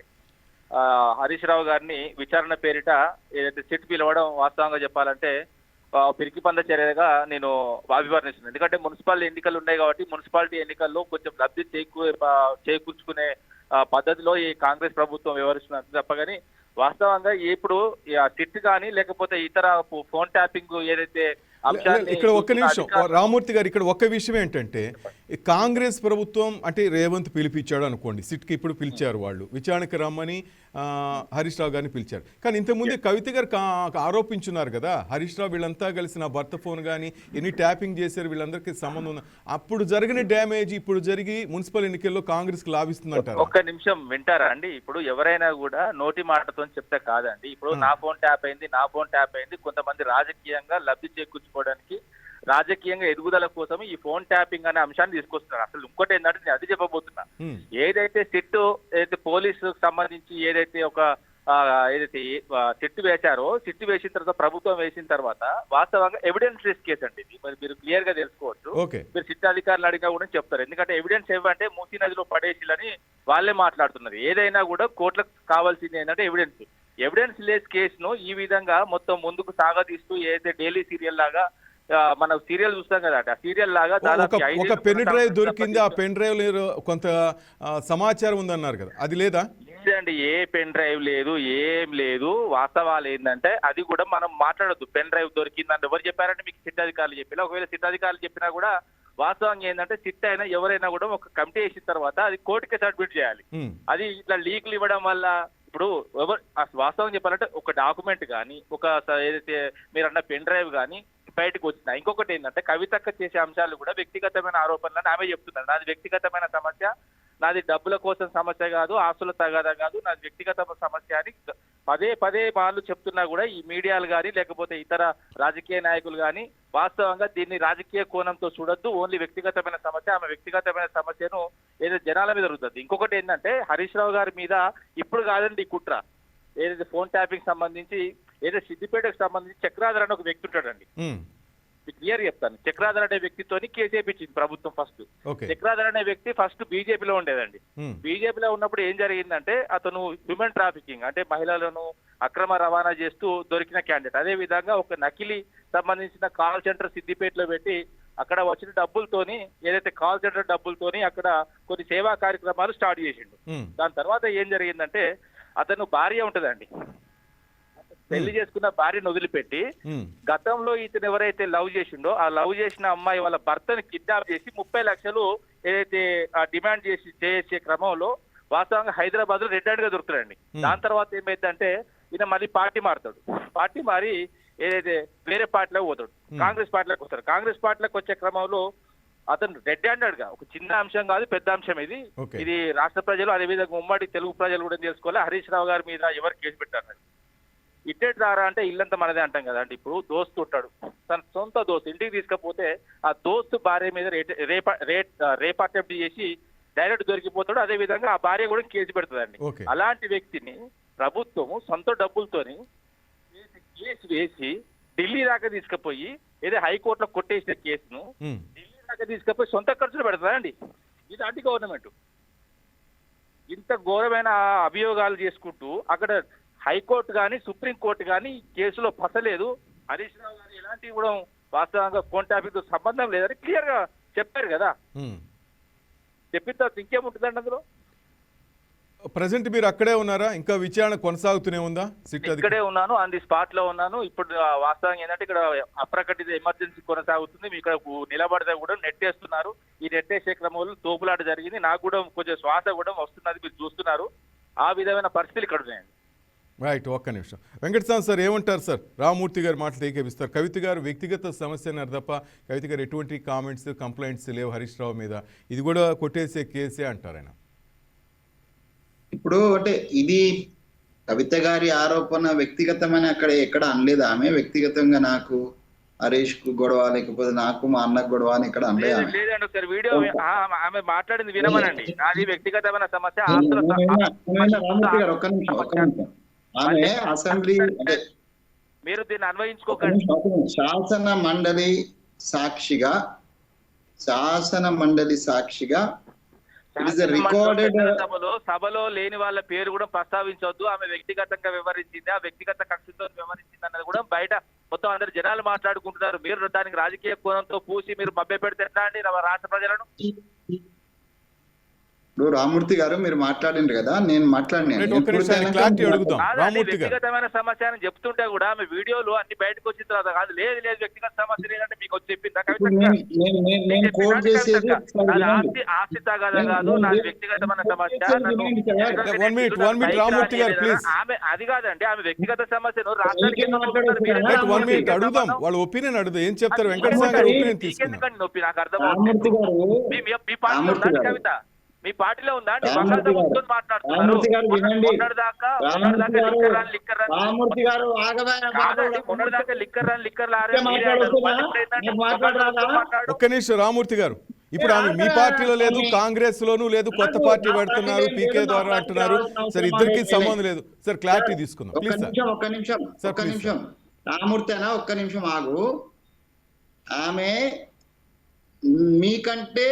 హరీష్ రావు గారిని విచారణ పేరిట ఏదైతే సిట్ పిలవడం వాస్తవంగా చెప్పాలంటే పిరికి పంద చర్యగా నేను అభివర్ణిస్తున్నాను. ఎందుకంటే మున్సిపల్ ఎన్నికలు ఉన్నాయి కాబట్టి మున్సిపాలిటీ ఎన్నికల్లో కొంచెం లబ్ధి చేకూర్చుకునే పద్ధతిలో ఈ కాంగ్రెస్ ప్రభుత్వం వ్యవహరిస్తున్నారు తప్ప కానీ వాస్తవంగా ఇప్పుడు సిట్ కానీ లేకపోతే ఇతర ఫోన్ ట్యాపింగ్ ఏదైతే ఇక్కడ ఒక్క నిమిషం రామూర్తి గారు, ఇక్కడ ఒక్క విషయం ఏంటంటే కాంగ్రెస్ ప్రభుత్వం అంటే రేవంత్ పిలిపించాడు అనుకోండి, సిట్కి ఇప్పుడు పిలిచారు, వాళ్ళు విచారణకు రమ్మని హరీష్ రావు గారిని పిలిచారు. కానీ ఇంతకుముందే కవిత గారు ఆరోపించున్నారు కదా, హరీష్ రావు వీళ్ళంతా కలిసి నా భర్త ఫోన్ కానీ ఎన్ని ట్యాపింగ్ చేశారు, వీళ్ళందరికీ సంబంధం ఉంది, అప్పుడు జరిగిన డ్యామేజ్ ఇప్పుడు జరిగి మున్సిపల్ ఎన్నికల్లో కాంగ్రెస్ కి లాభిస్తుందంటారు. ఒక్క నిమిషం వింటారా అండి? ఇప్పుడు ఎవరైనా కూడా నోటి మాటతో చెప్తే కాదండి. ఇప్పుడు నా ఫోన్ ట్యాప్ అయింది, కొంతమంది రాజకీయంగా లబ్ధి చేకూర్చుకోవడానికి రాజకీయంగా ఎదుగుదల కోసం ఈ ఫోన్ ట్యాపింగ్ అనే అంశాన్ని తీసుకొస్తున్నారు. అసలు ఇంకోటి ఏంటంటే నేను అది చెప్పబోతున్నా, ఏదైతే సిట్ ఏదైతే పోలీసు సంబంధించి ఏదైతే సిట్ వేశారో, సిట్ వేసిన తర్వాత ప్రభుత్వం వేసిన తర్వాత వాస్తవంగా ఎవిడెన్స్ లెస్ కేసు అండి ఇది. మరి మీరు క్లియర్ గా తెలుసుకోవచ్చు, మీరు సిట్ అధికారులు అడిగా కూడా చెప్తారు. ఎందుకంటే ఎవిడెన్స్ ఏమంటే మూసీ నదిలో పడేసిలని వాళ్ళే మాట్లాడుతున్నారు. ఏదైనా కూడా కోర్టులకు కావాల్సింది ఏంటంటే ఎవిడెన్స్ లెస్ కేసును ఈ విధంగా మొత్తం ముందుకు సాగదీస్తూ ఏదైతే డైలీ సీరియల్ లాగా మనం సీరియల్ చూస్తాం కదా, ఆ సీరియల్ లాగా ఒక పెన్ డ్రైవ్ దొరికింది, ఆ పెన్ డ్రైవ్ కొంత సమాచారం ఉందన్నారు కదా, అది లేదా? లేదండి, ఏ పెన్ డ్రైవ్ లేదు, ఏం లేదు. వాస్తవాలు ఏంటంటే అది కూడా మనం మాట్లాడొద్దు. పెన్ డ్రైవ్ దొరికిందంటే ఎవరు చెప్పారంటే మీకు సిట్ అధికారులు చెప్పినా, ఒకవేళ సిట్ అధికారులు చెప్పినా కూడా వాస్తవంగా ఏంటంటే సిట్ అయినా ఎవరైనా కూడా ఒక కమిటీ వేసిన తర్వాత అది కోర్టుకే సబ్మిట్ చేయాలి. అది ఇట్లా లీకులు ఇవ్వడం వల్ల ఇప్పుడు వాస్తవం చెప్పాలంటే ఒక డాక్యుమెంట్ కానీ ఒక ఏదైతే మీరు అన్న పెన్ డ్రైవ్ కానీ బయటకు వచ్చినా, ఇంకొకటి ఏంటంటే కవితక్క చేసే అంశాలు కూడా వ్యక్తిగతమైన ఆరోపణలని ఆమె చెప్తున్నారు. నాది వ్యక్తిగతమైన సమస్య, నాది డబ్బుల కోసం సమస్య కాదు, ఆస్తుల తగాదా కాదు, నాది వ్యక్తిగత సమస్య అని పదే వాళ్ళు చెప్తున్నా కూడా ఈ మీడియాలు కానీ లేకపోతే ఇతర రాజకీయ నాయకులు కానీ వాస్తవంగా దీన్ని రాజకీయ కోణంతో చూడొద్దు, ఓన్లీ వ్యక్తిగతమైన సమస్య, ఆమె వ్యక్తిగతమైన సమస్యను ఏదో జనాల మీద రుద్దు. ఇంకొకటి ఏంటంటే హరీష్ రావు గారి మీద ఇప్పుడు కాదండి కుట్ర, ఏదైతే ఫోన్ ట్యాపింగ్ సంబంధించి ఏదో సిద్దిపేటకు సంబంధించి చక్రాధర్ అని ఒక వ్యక్తి ఉంటాడండి, క్లియర్ చెప్తాను. చక్రాధర్ అనే వ్యక్తితో కేసు వేయించింది ప్రభుత్వం. ఫస్ట్ చక్రాధర్ అనే వ్యక్తి ఫస్ట్ బీజేపీలో ఉండేదండి. బీజేపీలో ఉన్నప్పుడు ఏం జరిగిందంటే అతను హ్యూమన్ ట్రాఫికింగ్ అంటే మహిళలను అక్రమ రవాణా చేస్తూ దొరికిన క్యాండిడేట్. అదే విధంగా ఒక నకిలీ సంబంధించిన కాల్ సెంటర్ సిద్దిపేటలో పెట్టి అక్కడ వచ్చిన డబ్బులతోని ఏదైతే కాల్ సెంటర్ డబ్బులతోని అక్కడ కొన్ని సేవా కార్యక్రమాలు స్టార్ట్ చేసిండు. దాని తర్వాత ఏం జరిగిందంటే అతను భార్య ఉంటదండి, పెళ్లి చేసుకున్న భార్యను వదిలిపెట్టి గతంలో ఇతను ఎవరైతే లవ్ చేసిండో ఆ లవ్ చేసిన అమ్మాయి వాళ్ళ భర్తని కిడ్నాప్ చేసి 30 లక్షలు ఏదైతే డిమాండ్ చేసే క్రమంలో వాస్తవంగా హైదరాబాద్ లో రెడ్ హ్యాండ్ గా దొరుకుతాడండి. దాని తర్వాత ఏమైందంటే ఈయన మళ్ళీ పార్టీ మారి ఏదైతే వేరే పార్టీలోకి పోతాడు, కాంగ్రెస్ పార్టీలోకి వస్తాడు. కాంగ్రెస్ పార్టీలోకి వచ్చే క్రమంలో అతను రెడ్ హ్యాండెడ్ గా, ఒక చిన్న అంశం కాదు పెద్ద అంశం ఇది రాష్ట్ర ప్రజలు అదేవిధంగా ఉమ్మడి తెలుగు ప్రజలు కూడా తెలుసుకోవాలి. హరీష్ రావు గారి మీద ఎవరు కేసు పెట్టారు, ఇట్టేట్ రారా అంటే ఇల్లంతా మనదే అంటాం కదా అండి. ఇప్పుడు దోస్తు ఉంటాడు, తన సొంత దోస్తు ఇంటికి తీసుకపోతే ఆ దోస్తు భార్య మీద రేప్ అటెంప్ట్ చేసి డైరెక్ట్ దొరికిపోతాడు. అదే విధంగా ఆ భార్య కూడా కేసు పెడుతుందండి. అలాంటి వ్యక్తిని ప్రభుత్వము సొంత డబ్బులతోని కేసు వేసి ఢిల్లీ దాకా తీసుకుపోయి ఏదో హైకోర్టులో కొట్టేసిన కేసును ఢిల్లీ దాకా తీసుకుపోయి సొంత ఖర్చులు పెడతారండి. ఇది యాంటీ గవర్నమెంట్. ఇంత ఘోరమైన అభియోగాలు చేసుకుంటూ అక్కడ హైకోర్టు కానీ సుప్రీంకోర్టు కానీ ఈ కేసులో పసలేదు. హరీష్ రావు గారు ఎలాంటి కూడా వాస్తవంగా ఫోన్ ట్యాపింగ్ తో సంబంధం లేదని క్లియర్ గా చెప్పారు కదా. చెప్పిన తర్వాత ఇంకేముంటుందండి అందులో? ప్రజెంట్ మీరు అక్కడే ఉన్నారా? ఇంకా విచారణ కొనసాగుతూనే ఉందా? ఇక్కడే ఉన్నాను, ఆన్ ది స్పాట్ లో ఉన్నాను. ఇప్పుడు వాస్తవంగా ఏంటంటే ఇక్కడ అప్రకటిత ఎమర్జెన్సీ కొనసాగుతుంది. మీ ఇక్కడ నిలబడితే కూడా నెట్టేస్తున్నారు. ఈ నెట్టేసే క్రమంలో తోపులాట జరిగింది. నాకు కూడా కొంచెం శ్వాస కూడా వస్తున్నది, మీరు చూస్తున్నారు. ఆ విధమైన పరిస్థితులు ఇక్కడ ఉన్నాయండి. రైట్, ఒక్క నిమిషం. వెంకటస్వామి సార్ ఏమంటారు సార్? రామమూర్తి గారు మాటలు ఏకేపిస్తారు. కవిత గారు వ్యక్తిగత సమస్య అన్నారు తప్ప కవిత గారు ఎటువంటి కామెంట్స్ కంప్లైంట్స్ లేవు హరీష్ రావు మీద. ఇది కూడా కొట్టేసే కేసే అంటారు ఆయన. ఇప్పుడు అంటే ఇది కవిత గారి ఆరోపణ వ్యక్తిగతమని అక్కడ ఎక్కడ అనలేదు. ఆమె వ్యక్తిగతంగా నాకు హరీష్ కు గొడవ, లేకపోతే నాకు మా అన్నకు గొడవ అని ఇక్కడ అనలేదు. లేదండి, ఒకసారి వీడియో ఆమె మాట్లాడింది వినమనండి. అది వ్యక్తిగతమైన సమస్య. రామూర్తి గారు ఒక్క నిమిషం. ఆమె అసెంబ్లీ అంటే మీరు దీన్ని అన్వయించుకోకండి. శాసన మండలి సాక్షిగా సభలో లేని వాళ్ళ పేరు కూడా ప్రస్తావించవద్దు. ఆమె వ్యక్తిగతంగా వివరించింది, ఆ వ్యక్తిగత కక్షతో వివరించింది అన్నది కూడా బయట మొత్తం అందరు జనాలు మాట్లాడుకుంటున్నారు. మీరు దానికి రాజకీయ కోణంతో పూసి మీరు మభ్య పెడితే ఎట్లా అండి రాష్ట్ర ప్రజలను? ఇప్పుడు రామూర్తి గారు మీరు మాట్లాడిండ్రు కదా, నేను వ్యక్తిగతమైన సమస్య అని చెప్తుంటే కూడా ఆమె వీడియోలు అన్ని బయటకు వచ్చిన తర్వాత కాదు లేదు వ్యక్తిగత సమస్య లేదంటే మీకు వచ్చి చెప్పిందా? ఆస్తి తగాదా కాదు, నాది వ్యక్తిగతమైన సమస్య. ఆమె అది కాదండి, ఆమె వ్యక్తిగత సమస్యను రాష్ట్రానికి అడుగుదాం, వాళ్ళ ఒపీనియన్ అడుగుదాం. ఏం చెప్తారు వెంకటస్వామి గారు? ఒపీనియన్ తీసుకుందాం. నొప్పి నాకు అర్థం మీ పార్టీలో కవిత మీ పార్టీలో ఉందా అండి? ఒక్క నిమిషం రామూర్తి గారు, ఇప్పుడు ఆమె మీ పార్టీలో లేదు, కాంగ్రెస్ లోనూ లేదు, కొత్త పార్టీ పెడుతున్నారు, పీకే ద్వారా అంటున్నారు. సార్ ఇద్దరికి సంబంధం లేదు సార్, క్లారిటీ తీసుకుందాం ప్లీజ్ సార్. ఒక్క నిమిషం రామూర్తి అన్న, ఒక్క నిమిషం ఆగు. ఆమె మీకంటే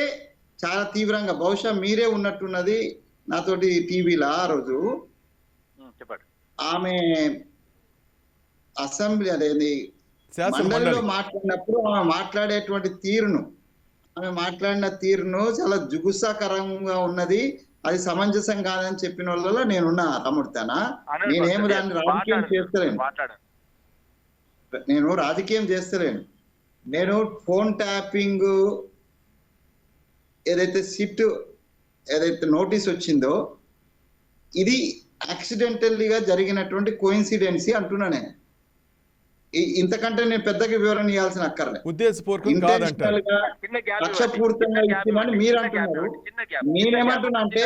చాలా తీవ్రంగా, బహుశా మీరే ఉన్నట్టున్నది నాతోటి టీవీలో ఆ రోజు. ఆమె అసెంబ్లీ అదేది మండలిలో మాట్లాడినప్పుడు ఆమె మాట్లాడిన తీరును చాలా జుగుసాకరంగా ఉన్నది, అది సమంజసం కాదని చెప్పిన వాళ్ళలో నేనున్నా రామూర్తేనా. నేనేమి దాన్ని రాజకీయం చేస్తలేను. నేను ఫోన్ ట్యాపింగ్ ఏదైతే నోటీస్ వచ్చిందో ఇది యాక్సిడెంటల్లీగా జరిగినటువంటి కోయిన్సిడెన్సీ అంటున్నా నేను. ఇంతకంటే నేను పెద్దగా వివరణ ఇవ్వాల్సిన అక్కర్లేదు. కక్షపూరితంగా ఇచ్చిందని మీరు అంటున్నారు. నేనేమంటున్నా అంటే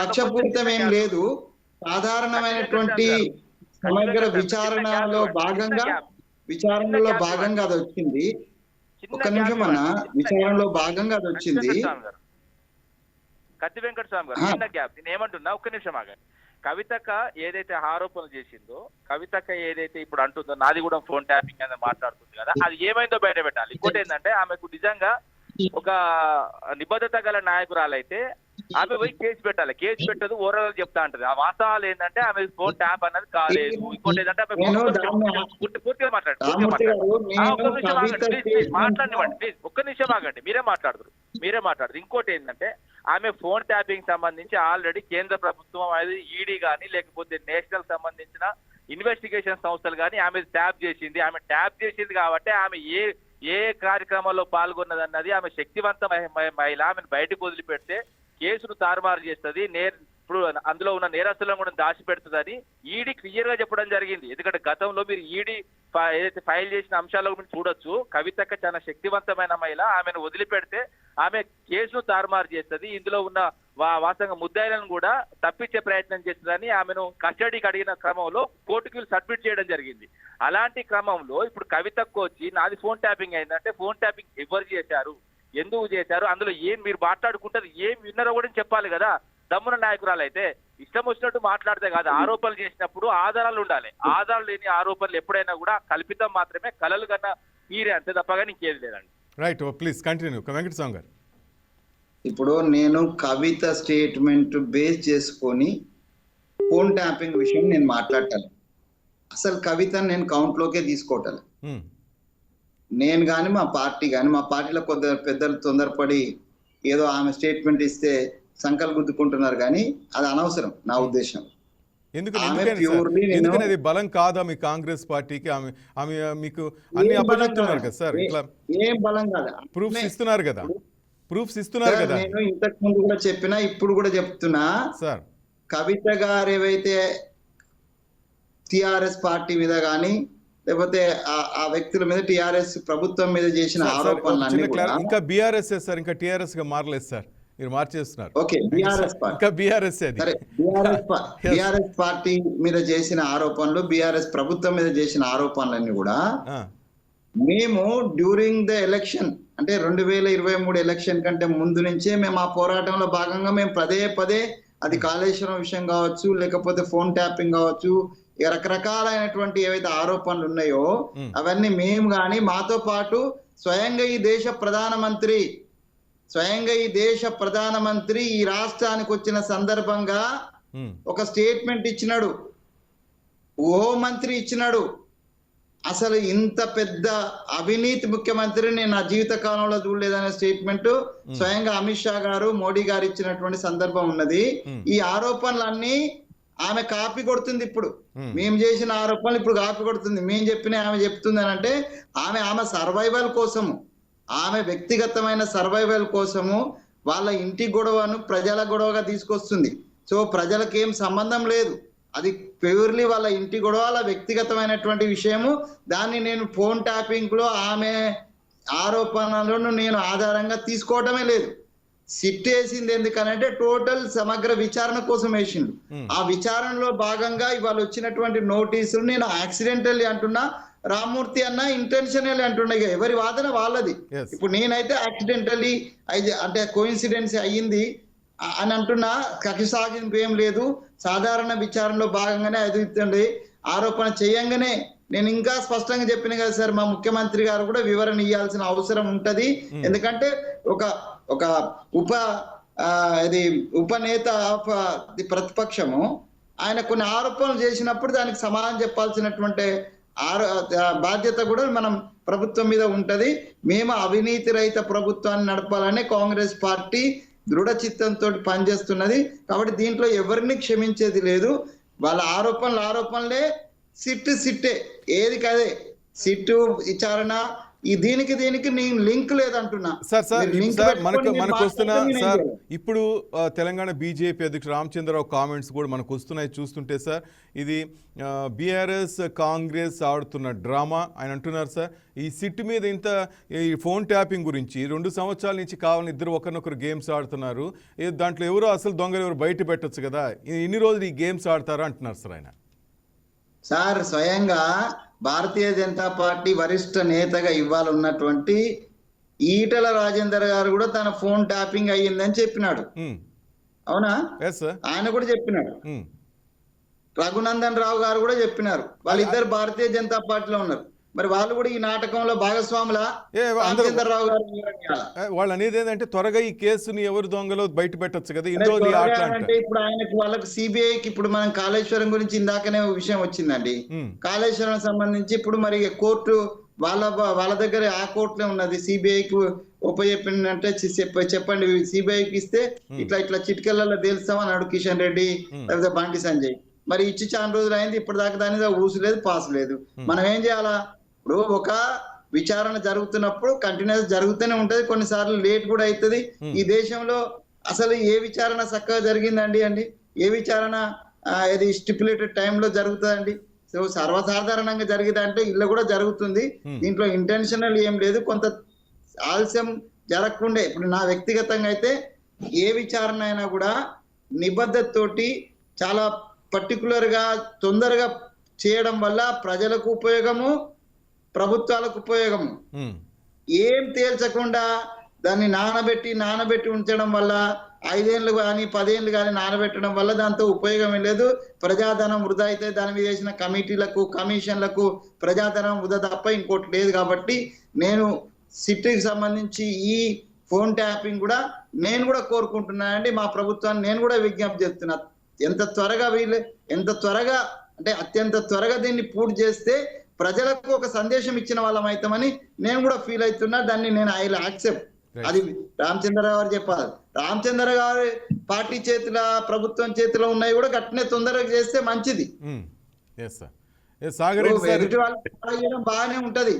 కక్షపూరితం ఏం లేదు, సాధారణమైనటువంటి సమగ్ర విచారణలో భాగంగా అది వచ్చింది. ఒక్క నిమిషం అన్న, విచారణలో భాగంగా అది వచ్చింది. కత్తి వెంకటస్వామి గారు చిన్న గ్యాప్, నేను ఏమంటున్నా ఒక్క నిమిషం ఆగండి. కవితక్క ఏదైతే ఆరోపణలు చేసిందో, కవితక్క ఏదైతే ఇప్పుడు అంటుందో నాది కూడా ఫోన్ ట్యాపింగ్ అనేది మాట్లాడుతుంది కదా, అది ఏమైందో బయట పెట్టాలి. ఇంకోటి ఏంటంటే ఆమెకు నిజంగా ఒక నిబద్ధత గల నాయకురాలైతే ఆమె పోయి కేసు పెట్టాలి. కేసు పెట్టదు, ఓరల్ చెప్తా ఉంటది. ఆ వాస్తవాలు ఏంటంటే ఆమె ఫోన్ ట్యాప్ అన్నది కాలేదు. ఇంకోటి ఏంటంటే పూర్తిగా మాట్లాడండి, ప్లీజ్ ఒక్క నిమిషం ఆగండి, మీరే మాట్లాడదు. ఇంకోటి ఏంటంటే ఆమె ఫోన్ ట్యాపింగ్ సంబంధించి ఆల్రెడీ కేంద్ర ప్రభుత్వం అనేది ఈడీ కానీ లేకపోతే నేషనల్ సంబంధించిన ఇన్వెస్టిగేషన్ సంస్థలు కానీ ఆమె ట్యాప్ చేసింది. ఆమె ట్యాప్ చేసింది కాబట్టి ఆమె ఏ కార్యక్రమంలో పాల్గొన్నదన్నది ఆమె శక్తివంత మహిళ. ఆమెను బయటకు వదిలిపెడితే కేసును తారుమారు చేస్తుంది, ఇప్పుడు అందులో ఉన్న నేరస్తులను కూడా దాచిపెడుతుందని ఈడీ క్లియర్ గా చెప్పడం జరిగింది. ఎందుకంటే గతంలో మీరు ఈడీ ఏదైతే ఫైల్ చేసిన అంశాల గురించి చూడొచ్చు. కవితక్క చాలా శక్తివంతమైన మహిళ, ఆమెను వదిలిపెడితే ఆమె కేసును తారుమారు చేస్తుంది, ఇందులో ఉన్న వాస్తవంగా ముద్దాయిలను కూడా తప్పించే ప్రయత్నం చేస్తుందని ఆమెను కస్టడీకి అడిగిన క్రమంలో కోర్టుకు సబ్మిట్ చేయడం జరిగింది. అలాంటి క్రమంలో ఇప్పుడు కవితకు వచ్చి నాది ఫోన్ ట్యాపింగ్ అయిందంటే ఫోన్ ట్యాపింగ్ ఎవరు చేశారు, ఎందుకు చేశారు, అందులో ఏం మీరు మాట్లాడుకుంటారు, ఏం విన్నారో కూడా చెప్పాలి కదా. దమ్మున నాయకురాలు అయితే ఇష్టం వచ్చినట్టు మాట్లాడితే కాదు, ఆరోపణలు చేసినప్పుడు ఆధారాలు ఉండాలి. ఆధారాలు లేని ఆరోపణలు ఎప్పుడైనా కూడా కల్పితం మాత్రమే, కలలు కన్నా తీరే అంతే తప్పగా ఇంకేది లేదండి. రైట్, ప్లీజ్ కంటిన్యూ వెంకటస్వామి గారు. ఇప్పుడు నేను కవిత స్టేట్మెంట్ బేస్ చేసుకొని ఫోన్ ట్యాపింగ్ విషయం నేను మాట్లాడతాను. అసలు కవితను నేను కౌంట్లోకే తీసుకోవటాలి. నేను కానీ మా పార్టీలో కొందరు పెద్దలు తొందరపడి ఏదో ఆమె స్టేట్మెంట్ ఇస్తే సంకల్ గుద్దుకుంటున్నారు, కానీ అది అనవసరం నా ఉద్దేశం. ఎందుకని అది బలం కాదా మీ కాంగ్రెస్ పార్టీకి? ఆమె మీకు అన్ని అప్పచెప్తున్నారు కదా సార్, ఇట్లా ఏం బలం కాదు, ప్రూఫ్స్ ఇస్తున్నారు కదా, నేను ఇంతకు ముందు కూడా చెప్పినా, ఇప్పుడు కూడా చెప్తున్నా సార్. కవిత గారు ఏవైతే టిఆర్ఎస్ పార్టీ మీద కానీ లేకపోతే ఆ వ్యక్తుల మీద టిఆర్ఎస్ ప్రభుత్వం మీద చేసిన ఆరోపణలు ఇంకా బీఆర్ఎస్ సార్, ఇంకా టిఆర్ఎస్ గా మారలేదు సార్, మీరు మార్చేస్తున్నారు. ఓకే, బీఆర్ఎస్ పార్టీ మీద చేసిన ఆరోపణలు, బీఆర్ఎస్ ప్రభుత్వం మీద చేసిన ఆరోపణలన్నీ కూడా మేము డ్యూరింగ్ ద ఎలక్షన్ అంటే 2023 ఎలక్షన్ కంటే ముందు నుంచే మేము ఆ పోరాటంలో భాగంగా మేము పదే అది కాళేశ్వరం విషయం కావచ్చు, లేకపోతే ఫోన్ ట్యాపింగ్ కావచ్చు, రకరకాలైనటువంటి ఏవైతే ఆరోపణలు ఉన్నాయో అవన్నీ మేము కానీ, మాతో పాటు స్వయంగా ఈ దేశ ప్రధానమంత్రి ఈ రాష్ట్రానికి వచ్చిన సందర్భంగా ఒక స్టేట్మెంట్ ఇచ్చినాడు, హోంమంత్రి ఇచ్చినాడు. అసలు ఇంత పెద్ద అవినీతి ముఖ్యమంత్రి నేను నా జీవిత కాలంలో చూడలేదనే స్టేట్మెంట్ స్వయంగా అమిత్ షా గారు, మోడీ గారు ఇచ్చినటువంటి సందర్భం ఉన్నది. ఈ ఆరోపణలన్నీ ఆమె కాపీ కొడుతుంది. ఇప్పుడు మేము చేసిన ఆరోపణలు ఇప్పుడు కాపీ కొడుతుంది. మేము చెప్పిన ఆమె చెప్తుంది అని అంటే ఆమె సర్వైవల్ కోసము, ఆమె వ్యక్తిగతమైన సర్వైవల్ కోసము వాళ్ళ ఇంటి గొడవను ప్రజల గొడవగా తీసుకొస్తుంది. సో ప్రజలకు ఏం సంబంధం లేదు, అది ప్యూర్లీ వాళ్ళ ఇంటి గొడవ, వాళ్ళ వ్యక్తిగతమైనటువంటి విషయము. దాన్ని నేను ఫోన్ ట్యాపింగ్ లో ఆమె ఆరోపణలను నేను ఆధారంగా తీసుకోవటమే లేదు. సిట్ వేసింది ఎందుకనంటే టోటల్ సమగ్ర విచారణ కోసం వేసిండు. ఆ విచారణలో భాగంగా ఇవాళ వచ్చినటువంటి నోటీసులు నేను యాక్సిడెంటల్లీ అంటున్నా, రామ్మూర్తి అన్న ఇంటెన్షనల్ అంటున్నా. ఇక ఎవరి వాదన వాళ్ళది. ఇప్పుడు నేనైతే యాక్సిడెంటల్లీ అంటే కోఇన్సిడెన్స్ అయ్యింది అని అంటున్నా, కక్ష సాగింపు ఏం లేదు. సాధారణ విచారణలో భాగంగానే అది ఆరోపణ చేయంగానే నేను ఇంకా స్పష్టంగా చెప్పిన కదా సార్, మా ముఖ్యమంత్రి గారు కూడా వివరణ ఇవ్వాల్సిన అవసరం ఉంటది. ఎందుకంటే ఒక ఉపనేత ఆఫ్ ది ప్రతిపక్షము ఆయన కొన్ని ఆరోపణలు చేసినప్పుడు దానికి సమాధానం చెప్పాల్సినటువంటి బాధ్యత కూడా మనం ప్రభుత్వం మీద ఉంటది. మేము అవినీతి రహిత ప్రభుత్వాన్ని నడపాలని కాంగ్రెస్ పార్టీ దృఢ చిత్తంతో పనిచేస్తున్నది. కాబట్టి దీంట్లో ఎవరిని క్షమించేది లేదు. వాళ్ళ ఆరోపణలే, సిట్టే, ఏది కదే సిట్టు విచారణ. ఈ దీనికి నేను లింక్ లేదంటున్నా సార్. మనకు వస్తున్న సార్ ఇప్పుడు తెలంగాణ బీజేపీ అధ్యక్షుడు రామచంద్రరావు కామెంట్స్ కూడా మనకు వస్తున్నాయి చూస్తుంటే సార్, ఇది బీఆర్ఎస్ కాంగ్రెస్ ఆడుతున్న డ్రామా ఆయన అంటున్నారు సార్. ఈ సిట్ మీద ఇంత ఈ ఫోన్ ట్యాపింగ్ గురించి 2 సంవత్సరాల నుంచి కావాలని ఇద్దరు ఒకరినొకరు గేమ్స్ ఆడుతున్నారు, దాంట్లో ఎవరో అసలు దొంగలు ఎవరు బయట పెట్టచ్చు కదా, ఇన్ని రోజులు ఈ గేమ్స్ ఆడతారా అంటున్నారు సార్ ఆయన. సార్ స్వయంగా భారతీయ జనతా పార్టీ వరిష్ఠ నేతగా ఇవాళ ఉన్నటువంటి ఈటల రాజేందర్ గారు కూడా తన ఫోన్ ట్యాపింగ్ అయ్యిందని చెప్పినాడు. అవునా? ఆయన కూడా చెప్పినాడు. రఘునందన్ రావు గారు కూడా చెప్పినారు. వాళ్ళిద్దరు భారతీయ జనతా పార్టీలో ఉన్నారు. మరి వాళ్ళు కూడా ఈ నాటకంలో భాగస్వాములా? రామచంద్రరావు గారు వాళ్ళు అనేది ఏంటంటే త్వరగా ఈ కేసుని ఎవరు దొంగలో బయట పెట్టచ్చు కదా. అంటే ఇప్పుడు వాళ్ళకి సిబిఐకి ఇప్పుడు మనం కాళేశ్వరం గురించి ఇందాకనే విషయం వచ్చిందండి. కాళేశ్వరం సంబంధించి ఇప్పుడు మరి కోర్టు వాళ్ళ దగ్గర ఆ కోర్టునే ఉన్నది. సిబిఐకి ఉపచెప్పిందంటే చెప్పండి, సిబిఐకి ఇస్తే ఇట్లా చిటికలలో తెలుస్తాం అన్నాడు కిషన్ రెడ్డి లేకపోతే బండి సంజయ్. మరి ఇచ్చి చాలా రోజులు అయింది, ఇప్పటిదాకా దాని మీద ఊసు లేదు, పాస్ లేదు. మనం ఏం చేయాలా? ఇప్పుడు ఒక విచారణ జరుగుతున్నప్పుడు కంటిన్యూస్ జరుగుతూనే ఉంటది, కొన్నిసార్లు లేట్ కూడా అవుతుంది. ఈ దేశంలో అసలు ఏ విచారణ చక్కగా జరిగిందండి? ఏ విచారణ ఇది స్టిపులేటెడ్ టైంలో జరుగుతుందండి? సో సర్వసాధారణంగా జరిగిందంటే ఇల్లు కూడా జరుగుతుంది. దీంట్లో ఇంటెన్షనల్ ఏం లేదు, కొంత ఆలస్యం జరగకుండే. ఇప్పుడు నా వ్యక్తిగతంగా అయితే ఏ విచారణ అయినా కూడా నిబద్ధతతోటి చాలా పర్టికులర్ గా తొందరగా చేయడం వల్ల ప్రజలకు ఉపయోగము, ప్రభుత్వాలకు ఉపయోగము. ఏం తేల్చకుండా దాన్ని నానబెట్టి ఉంచడం వల్ల 5 ఏళ్ళు కానీ 10 ఏళ్ళు కానీ నానబెట్టడం వల్ల దాంతో ఉపయోగం లేదు. ప్రజాధనం వృధా అయితే దాని మీద వేసిన కమిటీలకు, కమిషన్లకు ప్రజాధనం వృధా తప్ప ఇంకోటి లేదు. కాబట్టి నేను సిట్కి సంబంధించి ఈ ఫోన్ ట్యాపింగ్ కూడా నేను కూడా కోరుకుంటున్నానండి. మా ప్రభుత్వాన్ని నేను కూడా విజ్ఞప్తి చేస్తున్నా, ఎంత త్వరగా అంటే అత్యంత త్వరగా దీన్ని పూర్తి చేస్తే ప్రజలకు ఒక సందేశం ఇచ్చిన వాళ్ళం అవుతామని నేను కూడా ఫీల్ అవుతున్నా. దాన్ని నేను ఐ విల్ యాక్సెప్ట్. అది రామచంద్రరావు గారు చెప్పాలి. రామచంద్ర గారి పార్టీ చేతిలో ప్రభుత్వం చేతిలో ఉన్నాయి కూడా గట్టినే తొందరగా చేస్తే మంచిది. ఎదుటి వాళ్ళ సలహా ఇవ్వడం బాగానే ఉంటది,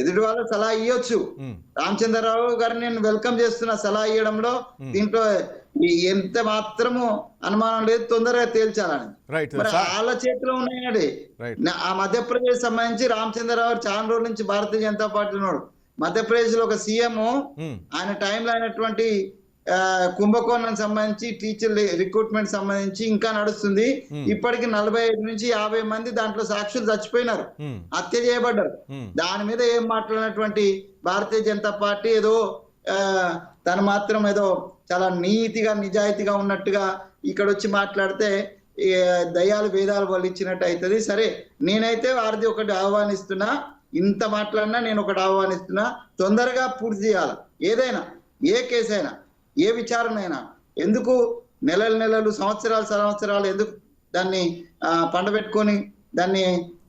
ఎదుటి వాళ్ళ సలహా ఇవ్వచ్చు. రామచంద్రరావు గారిని నేను వెల్కమ్ చేస్తున్నా సలహా ఇవ్వడంలో. దీంట్లో ఎంత మాత్రము అనుమానం లేదు, తొందరగా తేల్చాలని. మరి వాళ్ళ చేతిలో ఉన్నాయండి. ఆ మధ్యప్రదేశ్ సంబంధించి రామచంద్రరావు చాలా రోజుల నుంచి భారతీయ జనతా పార్టీ ఉన్నాడు. మధ్యప్రదేశ్ లో ఒక సీఎం ఆయన టైంలో అయినటువంటి కుంభకోణం సంబంధించి టీచర్ రిక్రూట్మెంట్ సంబంధించి ఇంకా నడుస్తుంది. ఇప్పటికి 45 నుంచి 50 మంది దాంట్లో సాక్షులు చచ్చిపోయినారు, హత్య చేయబడ్డారు. దాని మీద ఏం మాట్లాడినటువంటి భారతీయ జనతా పార్టీ ఏదో తను మాత్రం ఏదో చాలా నీతిగా నిజాయితీగా ఉన్నట్టుగా ఇక్కడ వచ్చి మాట్లాడితే దయ్యాలు వేదాలు వల్లించినట్టు అవుతుంది. సరే, నేనైతే వారిది ఒకటి ఆహ్వానిస్తున్నా, ఇంత మాట్లాడినా నేను ఒకటి ఆహ్వానిస్తున్నా, తొందరగా పూర్తి చేయాలి. ఏదైనా, ఏ కేసైనా, ఏ విచారణ అయినా ఎందుకు నెలలు సంవత్సరాలు ఎందుకు దాన్ని పండబెట్టుకొని దాన్ని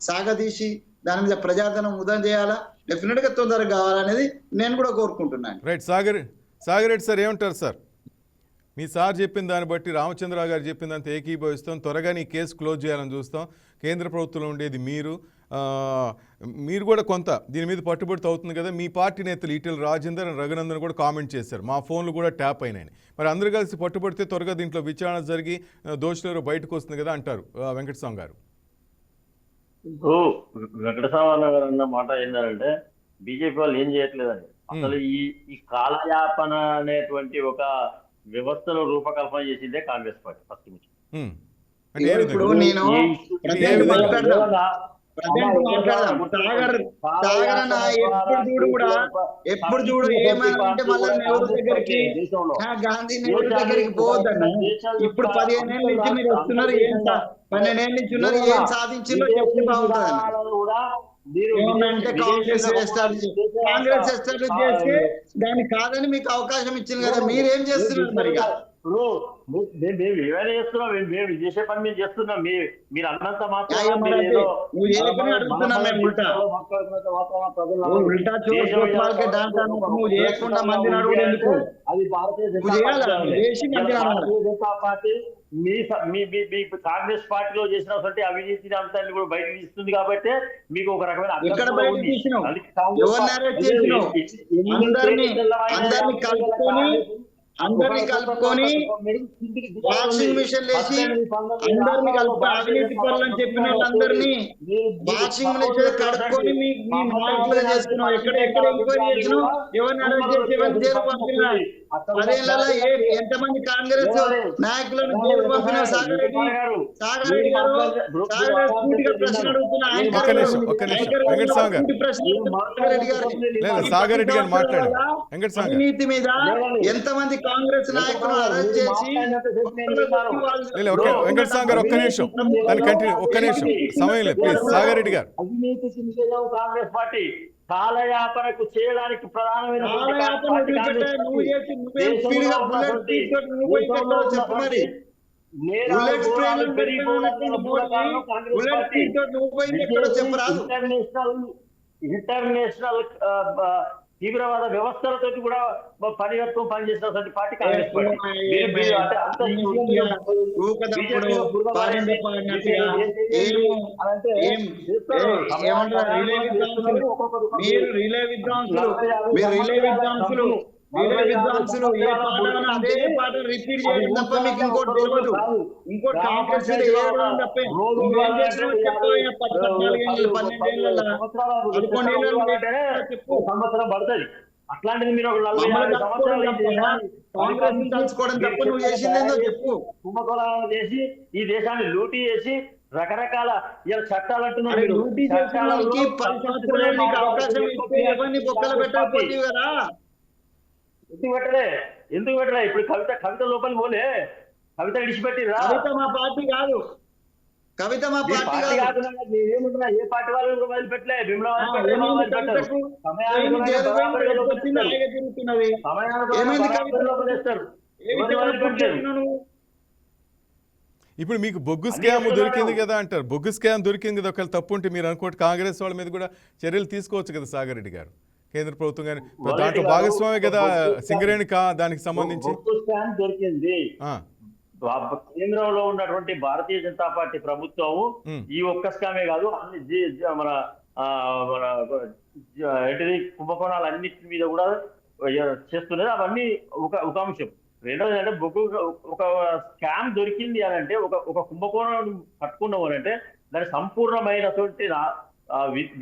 సాగదీసి దాని మీద ప్రజాధనం ఉదయం చేయాలా? డెఫినెట్ గా తొందరగా కావాలనేది నేను కూడా కోరుకుంటున్నాను. రైట్. సాగర్ రెడ్డి సార్ ఏమంటారు సార్? మీ సార్ చెప్పిన దాన్ని బట్టి, రామచంద్రరావు గారు చెప్పిన దాంతో ఏకీభవిస్తాం. త్వరగా ఈ కేసు క్లోజ్ చేయాలని చూస్తాం. కేంద్ర ప్రభుత్వంలో ఉండేది మీరు కూడా కొంత దీని మీద పట్టుబడితే అవుతుంది కదా. మీ పార్టీ నేతలు ఈటెల రాజేందర్ రఘునందన్ కూడా కామెంట్ చేశారు, మా ఫోన్లు కూడా ట్యాప్ అయినాయి. మరి అందరూ కలిసి పట్టుబడితే త్వరగా దీంట్లో విచారణ జరిగి దోషులు బయటకు వస్తుంది కదా అంటారు వెంకటస్వామి గారు. వెంకటస్వామి గారు అన్న మాట ఏంటంటే బీజేపీ వాళ్ళు ఏం చేయట్లేదండి. అసలు ఈ కాలయాపన అనేటువంటి ఒక వ్యవస్థలో రూపకల్పన చేసిందే కాంగ్రెస్ పార్టీ ఫస్ట్ నుంచి. ఇప్పుడు నేను ఎప్పుడు చూడు ఏమంటే మళ్ళీ నెహ్రూ దగ్గరికి, గాంధీ నెహ్రూ దగ్గరికి పోవద్దన్న. ఇప్పుడు 15 ఏళ్ళ నుంచి మీరు వస్తున్నారు, 12 ఏళ్ళ నుంచి ఉన్నారు, ఏం సాధించిందో చెప్తే బాగుంటుంది. ఏమంటే కాంగ్రెస్ ఎస్టాబ్లిష్ చేస్తే దాన్ని కాదని మీకు అవకాశం ఇచ్చింది కదా, మీరేం చేస్తున్నారు మరి? మేము ఏమైనా చేస్తున్నాం, మేము చేసే పని మేము చేస్తున్నాం. మీరు అన్నంత మాత్రం అది భారతీయ జనతా పార్టీ మీ కాంగ్రెస్ పార్టీలో చేసినటువంటి అవినీతి అంశాన్ని కూడా బయటకు తీస్తుంది కాబట్టి మీకు ఒక రకమైన అందరినీ కలుపుకొని వాషింగ్ మిషన్ వేసి అందరినీ కలిపి అవినీతి పనులని చెప్పిన వాళ్ళందరినీ వాషింగ్ మిషన్ కడుక్కొని మీ మాటలుగా చేస్తున్నాం. ఎక్కడ ఎంక్వైరీ చేసినాం, ఎవరిని అరెస్ట్ చేసి ఎవరిని జైలు పంపినా, అదేళ్ళ ఎంతమంది కాంగ్రెస్ నాయకులను జైలు పంపిన సాగర్ రెడ్డి గారు పూర్తిగా ప్రశ్న అడుగుతున్నా. అవినీతి మీద ఎంతమంది కాంగ్రెస్ నాయకులు అరెస్ట్ చేసి వెంకటస్వామి గారు ఒక్క నిమిషం సమయం లేదు ప్లీజ్. సాగర్ రెడ్డి గారు, అవినీతి కాంగ్రెస్ పార్టీ కాలయాపనకు చేయడానికి ప్రధానమైన ఇంటర్నేషనల్ తీవ్రవాద వ్యవస్థలతో కూడా పనిచేసినటువంటి పార్టీ కాంగ్రెస్ విద్వాంసులు ఏ పాటను అదే పాట రిపీట్ చేయడం తప్ప మీకు ఇంకోటి తెలియదు. ఇంకోటి కాంగ్రెస్ మీద ఏడవడం తప్ప సంవత్సరం పడుతుంది. అట్లాంటిది మీరు కాంగ్రెస్ తలుచుకోవడం తప్ప నువ్వు చేసిందేందో చెప్పు. కుంభకోణాలు చేసి ఈ దేశాన్ని లూటీ చేసి రకరకాల చట్టాలు అంటున్నారు. లూటీ చేసిన వాళ్ళకి 10 సంవత్సరాలు నీకు అవకాశం ఇస్తే ఎవరిని బొక్కలు పెట్టకపోతే కదా. ఎందుకు పెట్టలే? ఇప్పుడు కవిత లోపలికి పోలే, కవిత విడిచిపెట్టిరా? కవిత మా పార్టీ కాదు. కవిత మా మీ పార్టీ పార్టీ కాదు. కాకుండా ఏముంటున్నా ఏ పార్టీ వాళ్ళు వదిలిపెట్టలే బిమ్లా వదిలిపెట్టలే ఏమైంది వదిలిపెట్టారు కవితకు? సమయానికి ఏమైంది? జైలు పోయింది, బరాబర్ బయటకు లోపల వచ్చింది, హాయిగా తిరుగుతున్నది. సమయానికి ఏమైంది బరాబర్ కవిత? లోపల వేస్తారు ఏ ఎవరిని విధంగా పూర్తి వదిలిపెట్టలేదు చేస్తున్నావు నువ్వు? ఇప్పుడు మీకు బొగ్గు అన్ని స్కామ్ చెప్తున్నాను. దొరికింది కదా అంటారు. బొగ్గు స్కామ్ దొరికింది కదా, ఒకవేళ తప్పు ఉంటే మీరు అనుకోండి కాంగ్రెస్ వాళ్ళ మీద కూడా చర్యలు తీసుకోవచ్చు కదా సాగర్ రెడ్డి గారు, కేంద్ర ప్రభుత్వం కానీ దాంట్లో భాగస్వామి కదా సింగరేణి దానికి సంబంధించి. బొగ్గు స్కామ్ దొరికింది. ఆ, కేంద్రంలో ఉన్నటువంటి భారతీయ జనతా పార్టీ ప్రభుత్వం ఈ ఒక్క స్కామే కాదు అన్ని మన మన ఏంటిది కుంభకోణాలు అన్నిటి మీద కూడా చేస్తున్నది. అవన్నీ ఒక అంశం. రెండోది అంటే బొగ్గు ఒక స్కామ్ దొరికింది అని అంటే ఒక కుంభకోణం పట్టుకున్నాం అని అంటే దాని సంపూర్ణమైనటువంటి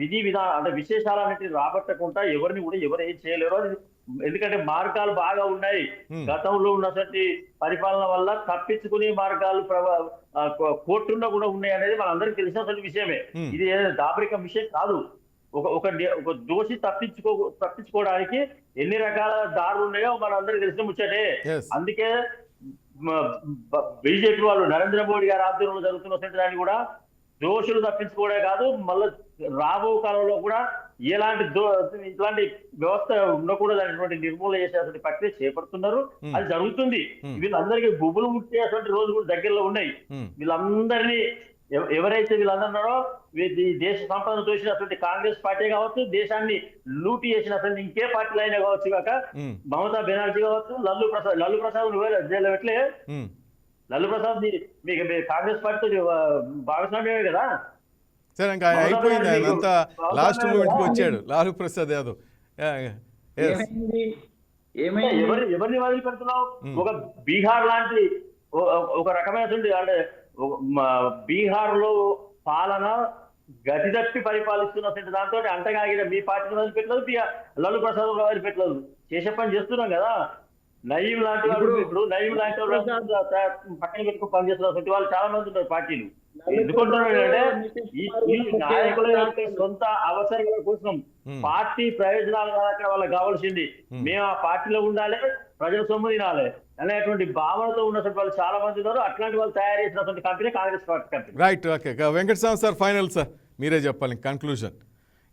విధి విధానం అంటే విశేషాలన్నింటినీ రాబట్టకుండా ఎవరిని కూడా ఎవరు ఏం చేయలేరు. ఎందుకంటే మార్గాలు బాగా ఉన్నాయి. గతంలో ఉన్నటువంటి పరిపాలన వల్ల తప్పించుకునే మార్గాలు కోర్టుల్లో కూడా ఉన్నాయి అనేది మనందరికీ తెలిసినటువంటి విషయమే. ఇది దాపరిక విషయం కాదు. ఒక దోషి తప్పించుకోవడానికి ఎన్ని రకాల దారులు ఉన్నాయో మనందరికీ తెలిసిన ముచ్చటే. అందుకే బీజేపీ వాళ్ళు నరేంద్ర మోడీ గారి ఆధ్వర్యంలో జరుగుతున్నటువంటి దాన్ని కూడా దోషులు తప్పించుకోవడే కాదు, మళ్ళీ రాబో కాలంలో కూడా ఇట్లాంటి వ్యవస్థ ఉండకూడదు అనేటువంటి నిర్మూలన చేసేటువంటి ప్రక్రియ చేపడుతున్నారు. అది జరుగుతుంది. వీళ్ళందరికీ గుబులు ముట్టేటువంటి రోజులు కూడా దగ్గరలో ఉన్నాయి. వీళ్ళందరినీ ఎవరైతే వీళ్ళందరూ దేశ సంపదను తోసినటువంటి కాంగ్రెస్ పార్టీ కావచ్చు, దేశాన్ని లూటీ చేసినటువంటి ఇంకే పార్టీలు అయినా కావచ్చు కాక మమతా బెనర్జీ కావచ్చు, లల్లు ప్రసాద్ జైల్లో పెట్టలే. లల్లు ప్రసాద్ మీకు కాంగ్రెస్ పార్టీతో భాగస్వామ్యమే కదా. సరే ఇంకా అయిపోయింది, ఆయన అంతా లాస్ట్ మూమెంట్కి వచ్చాడు లాలూ ప్రసాద్ యాదవ్. ఎవరిని వదిలిపెడుతున్నావు? ఒక బీహార్ లాంటి ఒక రకమైనటువంటి అంటే బీహార్ లో పాలన గతి తప్పి పరిపాలిస్తున్నటువంటి దాంతో అంటగాగిన మీ పార్టీని వదిలిపెట్టలేదు, లల్లు ప్రసాద్ వదిలిపెట్టలేదు. చేసే పని చేస్తున్నాం కదా. నయీం లాంటి వాళ్ళు ఇప్పుడు నయీం లాంటి వాళ్ళు పక్కన పెట్టుకుని పనిచేస్తున్నటువంటి వాళ్ళు చాలా మంది ఉన్నారు పార్టీలు. ఎందుకుంటున్నారంటే ఈ నాయకుల యొక్క సొంత అవసరాల కోసం పార్టీ ప్రయోజనాలు అక్కడ వాళ్ళకి కావాల్సింది మేము ఆ పార్టీలో ఉండాలి, ప్రజల సొమ్ము తినాలి అనేటువంటి భావనతో ఉన్నటువంటి వాళ్ళు చాలా మంది ఉన్నారు. అట్లాంటి వాళ్ళు తయారు చేసినటువంటి company Congress party company. Right, okay. Venkataswamy sir final sir మీరే చెప్పాలి కన్క్లూజన్.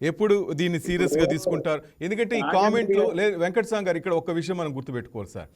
ఎప్పుడు దీన్ని సీరియస్గా తీసుకుంటారు? ఎందుకంటే ఈ కామెంట్లు వెంకటస్వామి గారు ఇక్కడ ఒక విషయం మనం గుర్తుపెట్టుకోవాలి సార్.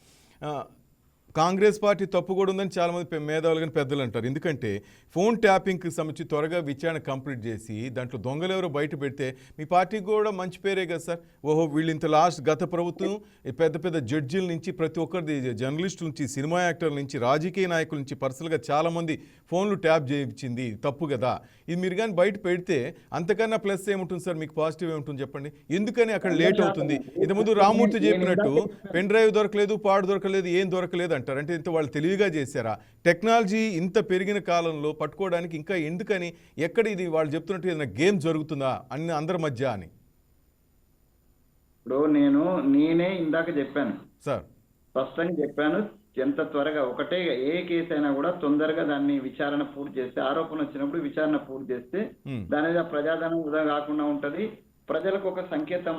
కాంగ్రెస్ పార్టీ తప్పు కూడా ఉందని చాలామంది మేధావులు కానీ పెద్దలు అంటారు. ఎందుకంటే ఫోన్ ట్యాపింగ్కి సంబంధించి త్వరగా విచారణ కంప్లీట్ చేసి దాంట్లో దొంగలు ఎవరో బయట పెడితే మీ పార్టీకి కూడా మంచి పేరే కదా సార్. ఓహో వీళ్ళు ఇంత గత ప్రభుత్వం పెద్ద పెద్ద జడ్జీల నుంచి ప్రతి ఒక్కరిది, జర్నలిస్టుల నుంచి, సినిమా యాక్టర్ల నుంచి, రాజకీయ నాయకుల నుంచి పర్సనల్గా చాలామంది ఫోన్లు ట్యాప్ చేయించింది తప్పు కదా. ఇది మీరు కానీ బయట పెడితే అంతకన్నా ప్లస్ ఏముంటుంది సార్, మీకు పాజిటివ్ ఏముంటుంది చెప్పండి. ఎందుకని అక్కడ లేట్ అవుతుంది? ఇంతకుముందు రామూర్తి చెప్పినట్టు పెన్ డ్రైవ్ దొరకలేదు, పాడు దొరకలేదు, ఏం దొరకలేదు అంటారు. అంటే ఇంత వాళ్ళు తెలివిగా చేశారా? టెక్నాలజీ ఇంత పెరిగిన కాలంలో పట్టుకోవడానికి ఇంకా ఎందుకని, ఎక్కడ ఇది వాళ్ళు చెప్తున్నట్టు ఏదైనా గేమ్ జరుగుతుందా అన్ని అందరి మధ్య అని? ఇప్పుడు నేనే ఇందాక చెప్పాను సార్, స్పష్టంగా చెప్పాను. ఎంత త్వరగా ఒకటే ఏ కేసు అయినా కూడా తొందరగా దాన్ని విచారణ పూర్తి చేస్తే, ఆరోపణ వచ్చినప్పుడు విచారణ పూర్తి చేస్తే దాని మీద ప్రజాధనం వృధా కాకుండా ఉంటది. ప్రజలకు ఒక సంకేతం,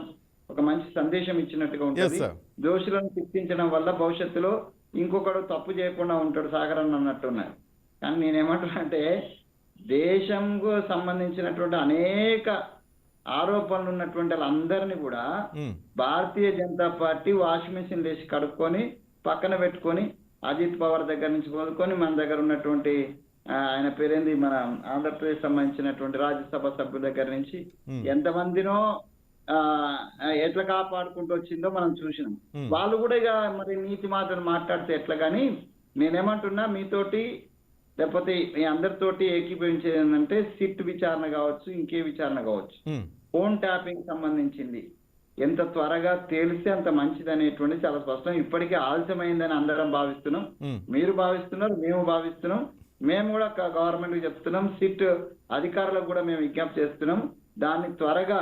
ఒక మంచి సందేశం ఇచ్చినట్టుగా ఉంటుంది. దోషులను శిక్షించడం వల్ల భవిష్యత్తులో ఇంకొకడు తప్పు చేయకుండా ఉంటాడు సాగర్ అన్నట్టున్నారు. కానీ నేనేమంటున్నా అంటే దేశంకు సంబంధించినటువంటి అనేక ఆరోపణలు ఉన్నటువంటి వాళ్ళందరినీ కూడా Bharatiya Janata party washing machine వేసి కడుక్కొని పక్కన పెట్టుకొని అజిత్ పవార్ దగ్గర నుంచి మొదలుకొని మన దగ్గర ఉన్నటువంటి ఆయన పేరేంది మన ఆంధ్రప్రదేశ్ సంబంధించినటువంటి రాజ్యసభ సభ్యుల దగ్గర నుంచి ఎంతమందినో ఎట్లా కాపాడుకుంటూ వచ్చిందో మనం చూసినాం. వాళ్ళు కూడా ఇక మరి నీతి మాటలు మాట్లాడితే ఎట్లా. కానీ నేనేమంటున్నా మీతోటి లేకపోతే మీ అందరితోటి ఏకీభవించేది ఏంటంటే సిట్ విచారణ కావచ్చు, ఇంకే విచారణ కావచ్చు, ఫోన్ ట్యాపింగ్ సంబంధించింది ఎంత త్వరగా తేలిస్తే అంత మంచిది అనేటువంటి చాలా స్పష్టం. ఇప్పటికే ఆలస్యమైందని అందరం భావిస్తున్నాం, మీరు భావిస్తున్నారు, మేము భావిస్తున్నాం. మేము కూడా గవర్నమెంట్ కి చెప్తున్నాం, సిట్ అధికారులకు కూడా మేము విజ్ఞప్తి చేస్తున్నాం. దాన్ని త్వరగా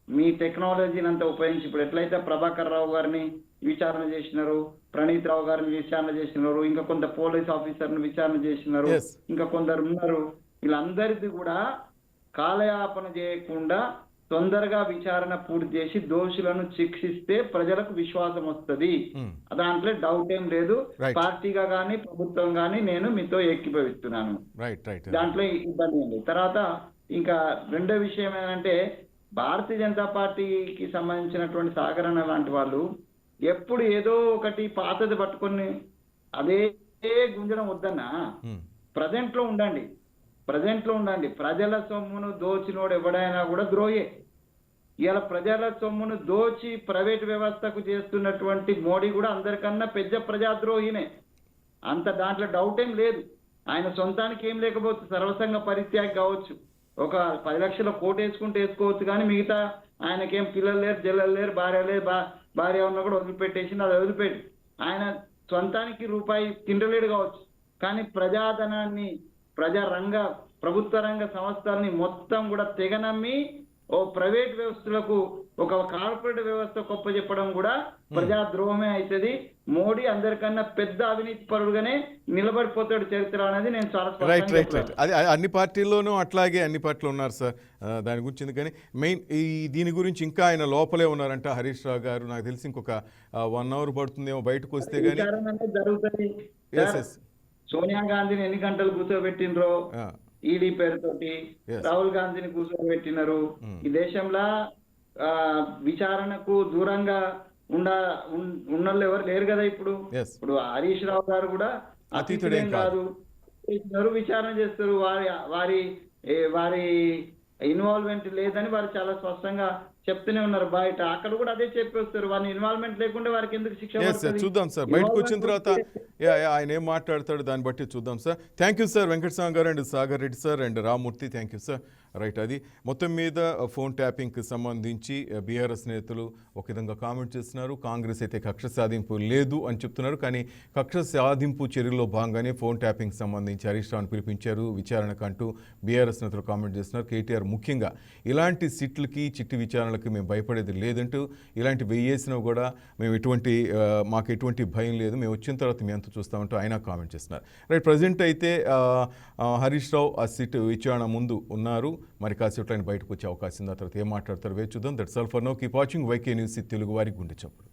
మీ టెక్నాలజీని అంతా ఉపయోగించి, ఇప్పుడు ఎట్లయితే ప్రభాకర్ రావు గారిని విచారణ చేసినారు, ప్రణీత్ రావు గారిని విచారణ చేసినారు, ఇంకా కొంత పోలీస్ ఆఫీసర్ని విచారణ చేసినారు, ఇంకా కొందరు ఉన్నారు, వీళ్ళందరిది కూడా కాలయాపన చేయకుండా తొందరగా విచారణ పూర్తి చేసి దోషులను శిక్షిస్తే ప్రజలకు విశ్వాసం వస్తుంది. దాంట్లో డౌట్ ఏం లేదు. Right. పార్టీగా కానీ ప్రభుత్వం కానీ నేను మీతో ఏకీభవిస్తున్నాను. రైట్ రైట్ దాంట్లో ఇబ్బంది ఉంది. తర్వాత ఇంకా రెండో విషయం ఏంటంటే భారతీయ జనతా పార్టీకి సంబంధించినటువంటి సాగరణ లాంటి వాళ్ళు ఎప్పుడు ఏదో ఒకటి పాతది పట్టుకొని అదే గుంజడం వద్దన్నా. ప్రజెంట్ లో ఉండండి. ప్రజల సొమ్మును దోచినోడు ఎవడైనా కూడా ద్రోహే. ఇలా ప్రజల సొమ్మును దోచి ప్రైవేట్ వ్యవస్థకు చేస్తున్నటువంటి మోడీ కూడా అందరికన్నా పెద్ద ప్రజాద్రోహినే. అంత దాంట్లో డౌట్ ఏం లేదు. ఆయన సొంతానికి ఏం లేకపోతే సర్వసంగ పరిత్యాగి కావచ్చు, ఒక 10 లక్షల కోట్ వేసుకుంటే వేసుకోవచ్చు, కానీ మిగతా ఆయనకేం పిల్లలు లేరు, జల్లలు లేరు, భార్య లేరు, భార్య ఉన్నా కూడా వదిలిపెట్టేసి అది వదిలిపెట్టి ఆయన సొంతానికి రూపాయి తిండలేడు కావచ్చు, కానీ ప్రజాధనాన్ని ప్రభుత్వ రంగ సంస్థల్ని మొత్తం కూడా తెగనమ్మి ఓ ప్రైవేట్ వ్యవస్థలకు ఒక కార్పొరేట్ వ్యవస్థ గొప్ప చెప్పడం కూడా ప్రజాద్రోహమే అవుతుంది. మోడీ అందరికన్నా పెద్ద అవినీతి పరుడుగానే నిలబడిపోతాడు చరిత్ర అనేది నేను చాలా రైట్ రైట్ రైట్ అది అన్ని పార్టీల్లోనూ అట్లాగే అన్ని పార్టీలు ఉన్నారు సార్. దాని గురించి ఎందుకని మెయిన్ దీని గురించి ఇంకా ఆయన లోపలే ఉన్నారంట హరీష్ రావు గారు. నాకు తెలిసి ఇంకొక 1 hour పడుతుందేమో బయటకు వస్తే కానీ జరుగుతుంది. సోనియా గాంధీని ఎన్ని గంటలు కూర్చోబెట్టినరో ఈడీ పేరుతోటి, రాహుల్ గాంధీని కూర్చోబెట్టినారు. ఈ దేశంలో విచారణకు దూరంగా ఉన్నోళ్ళు ఎవరు లేరు కదా. ఇప్పుడు హరీష్ రావు గారు కూడా అతీతుడేం కాదు, విచారణ చేస్తారు. వారి ఇన్వాల్వ్మెంట్ లేదని వారు చాలా స్పష్టంగా చెప్తూనే ఉన్నారు బయట. అక్కడ కూడా అదే చెప్పేస్తారు, వారి ఇన్వాల్వ్మెంట్ లేకుండా వారికి ఎందుకు శిక్ష పడుతుంది. చూద్దాం సార్ బయటకు వచ్చిన తర్వాత ఆయన ఏం మాట్లాడతాడు దాన్ని బట్టి చూద్దాం sir. Thank you sir Venkataswamy garu and Sagar Reddy sir and Rammurthy. Thank you sir. Right, అది మొత్తం మీద ఫోన్ ట్యాపింగ్కి సంబంధించి బీఆర్ఎస్ నేతలు ఒక విధంగా కామెంట్ చేస్తున్నారు. కాంగ్రెస్ అయితే కక్ష సాధింపు లేదు అని చెప్తున్నారు, కానీ కక్ష సాధింపు చర్యల్లో భాగంగానే ఫోన్ ట్యాపింగ్కి సంబంధించి హరీష్ రావును పిలిపించారు విచారణకు అంటూ బీఆర్ఎస్ నేతలు కామెంట్ చేస్తున్నారు. కేటీఆర్ ముఖ్యంగా ఇలాంటి సిట్లకి చిట్టి విచారణలకి మేము భయపడేది లేదంటూ, ఇలాంటి వెయ్యేసినా కూడా మేము మాకు ఎటువంటి భయం లేదు, మేము వచ్చిన తర్వాత మేము ఎంత చూస్తామంటూ ఆయన కామెంట్ చేస్తున్నారు. రైట్, ప్రజెంట్ అయితే హరీష్ రావు ఆ సిట్ విచారణ ముందు ఉన్నారు. మరి కాసేపు ఆయన బయటకు వచ్చే అవకాశం ఉంది. ఆ తర్వాత ఏం మాట్లాడతారు వేచి చూద్దాం. That's all for now. Keep watching YK news Telugu వారి గుండె చప్పుడు.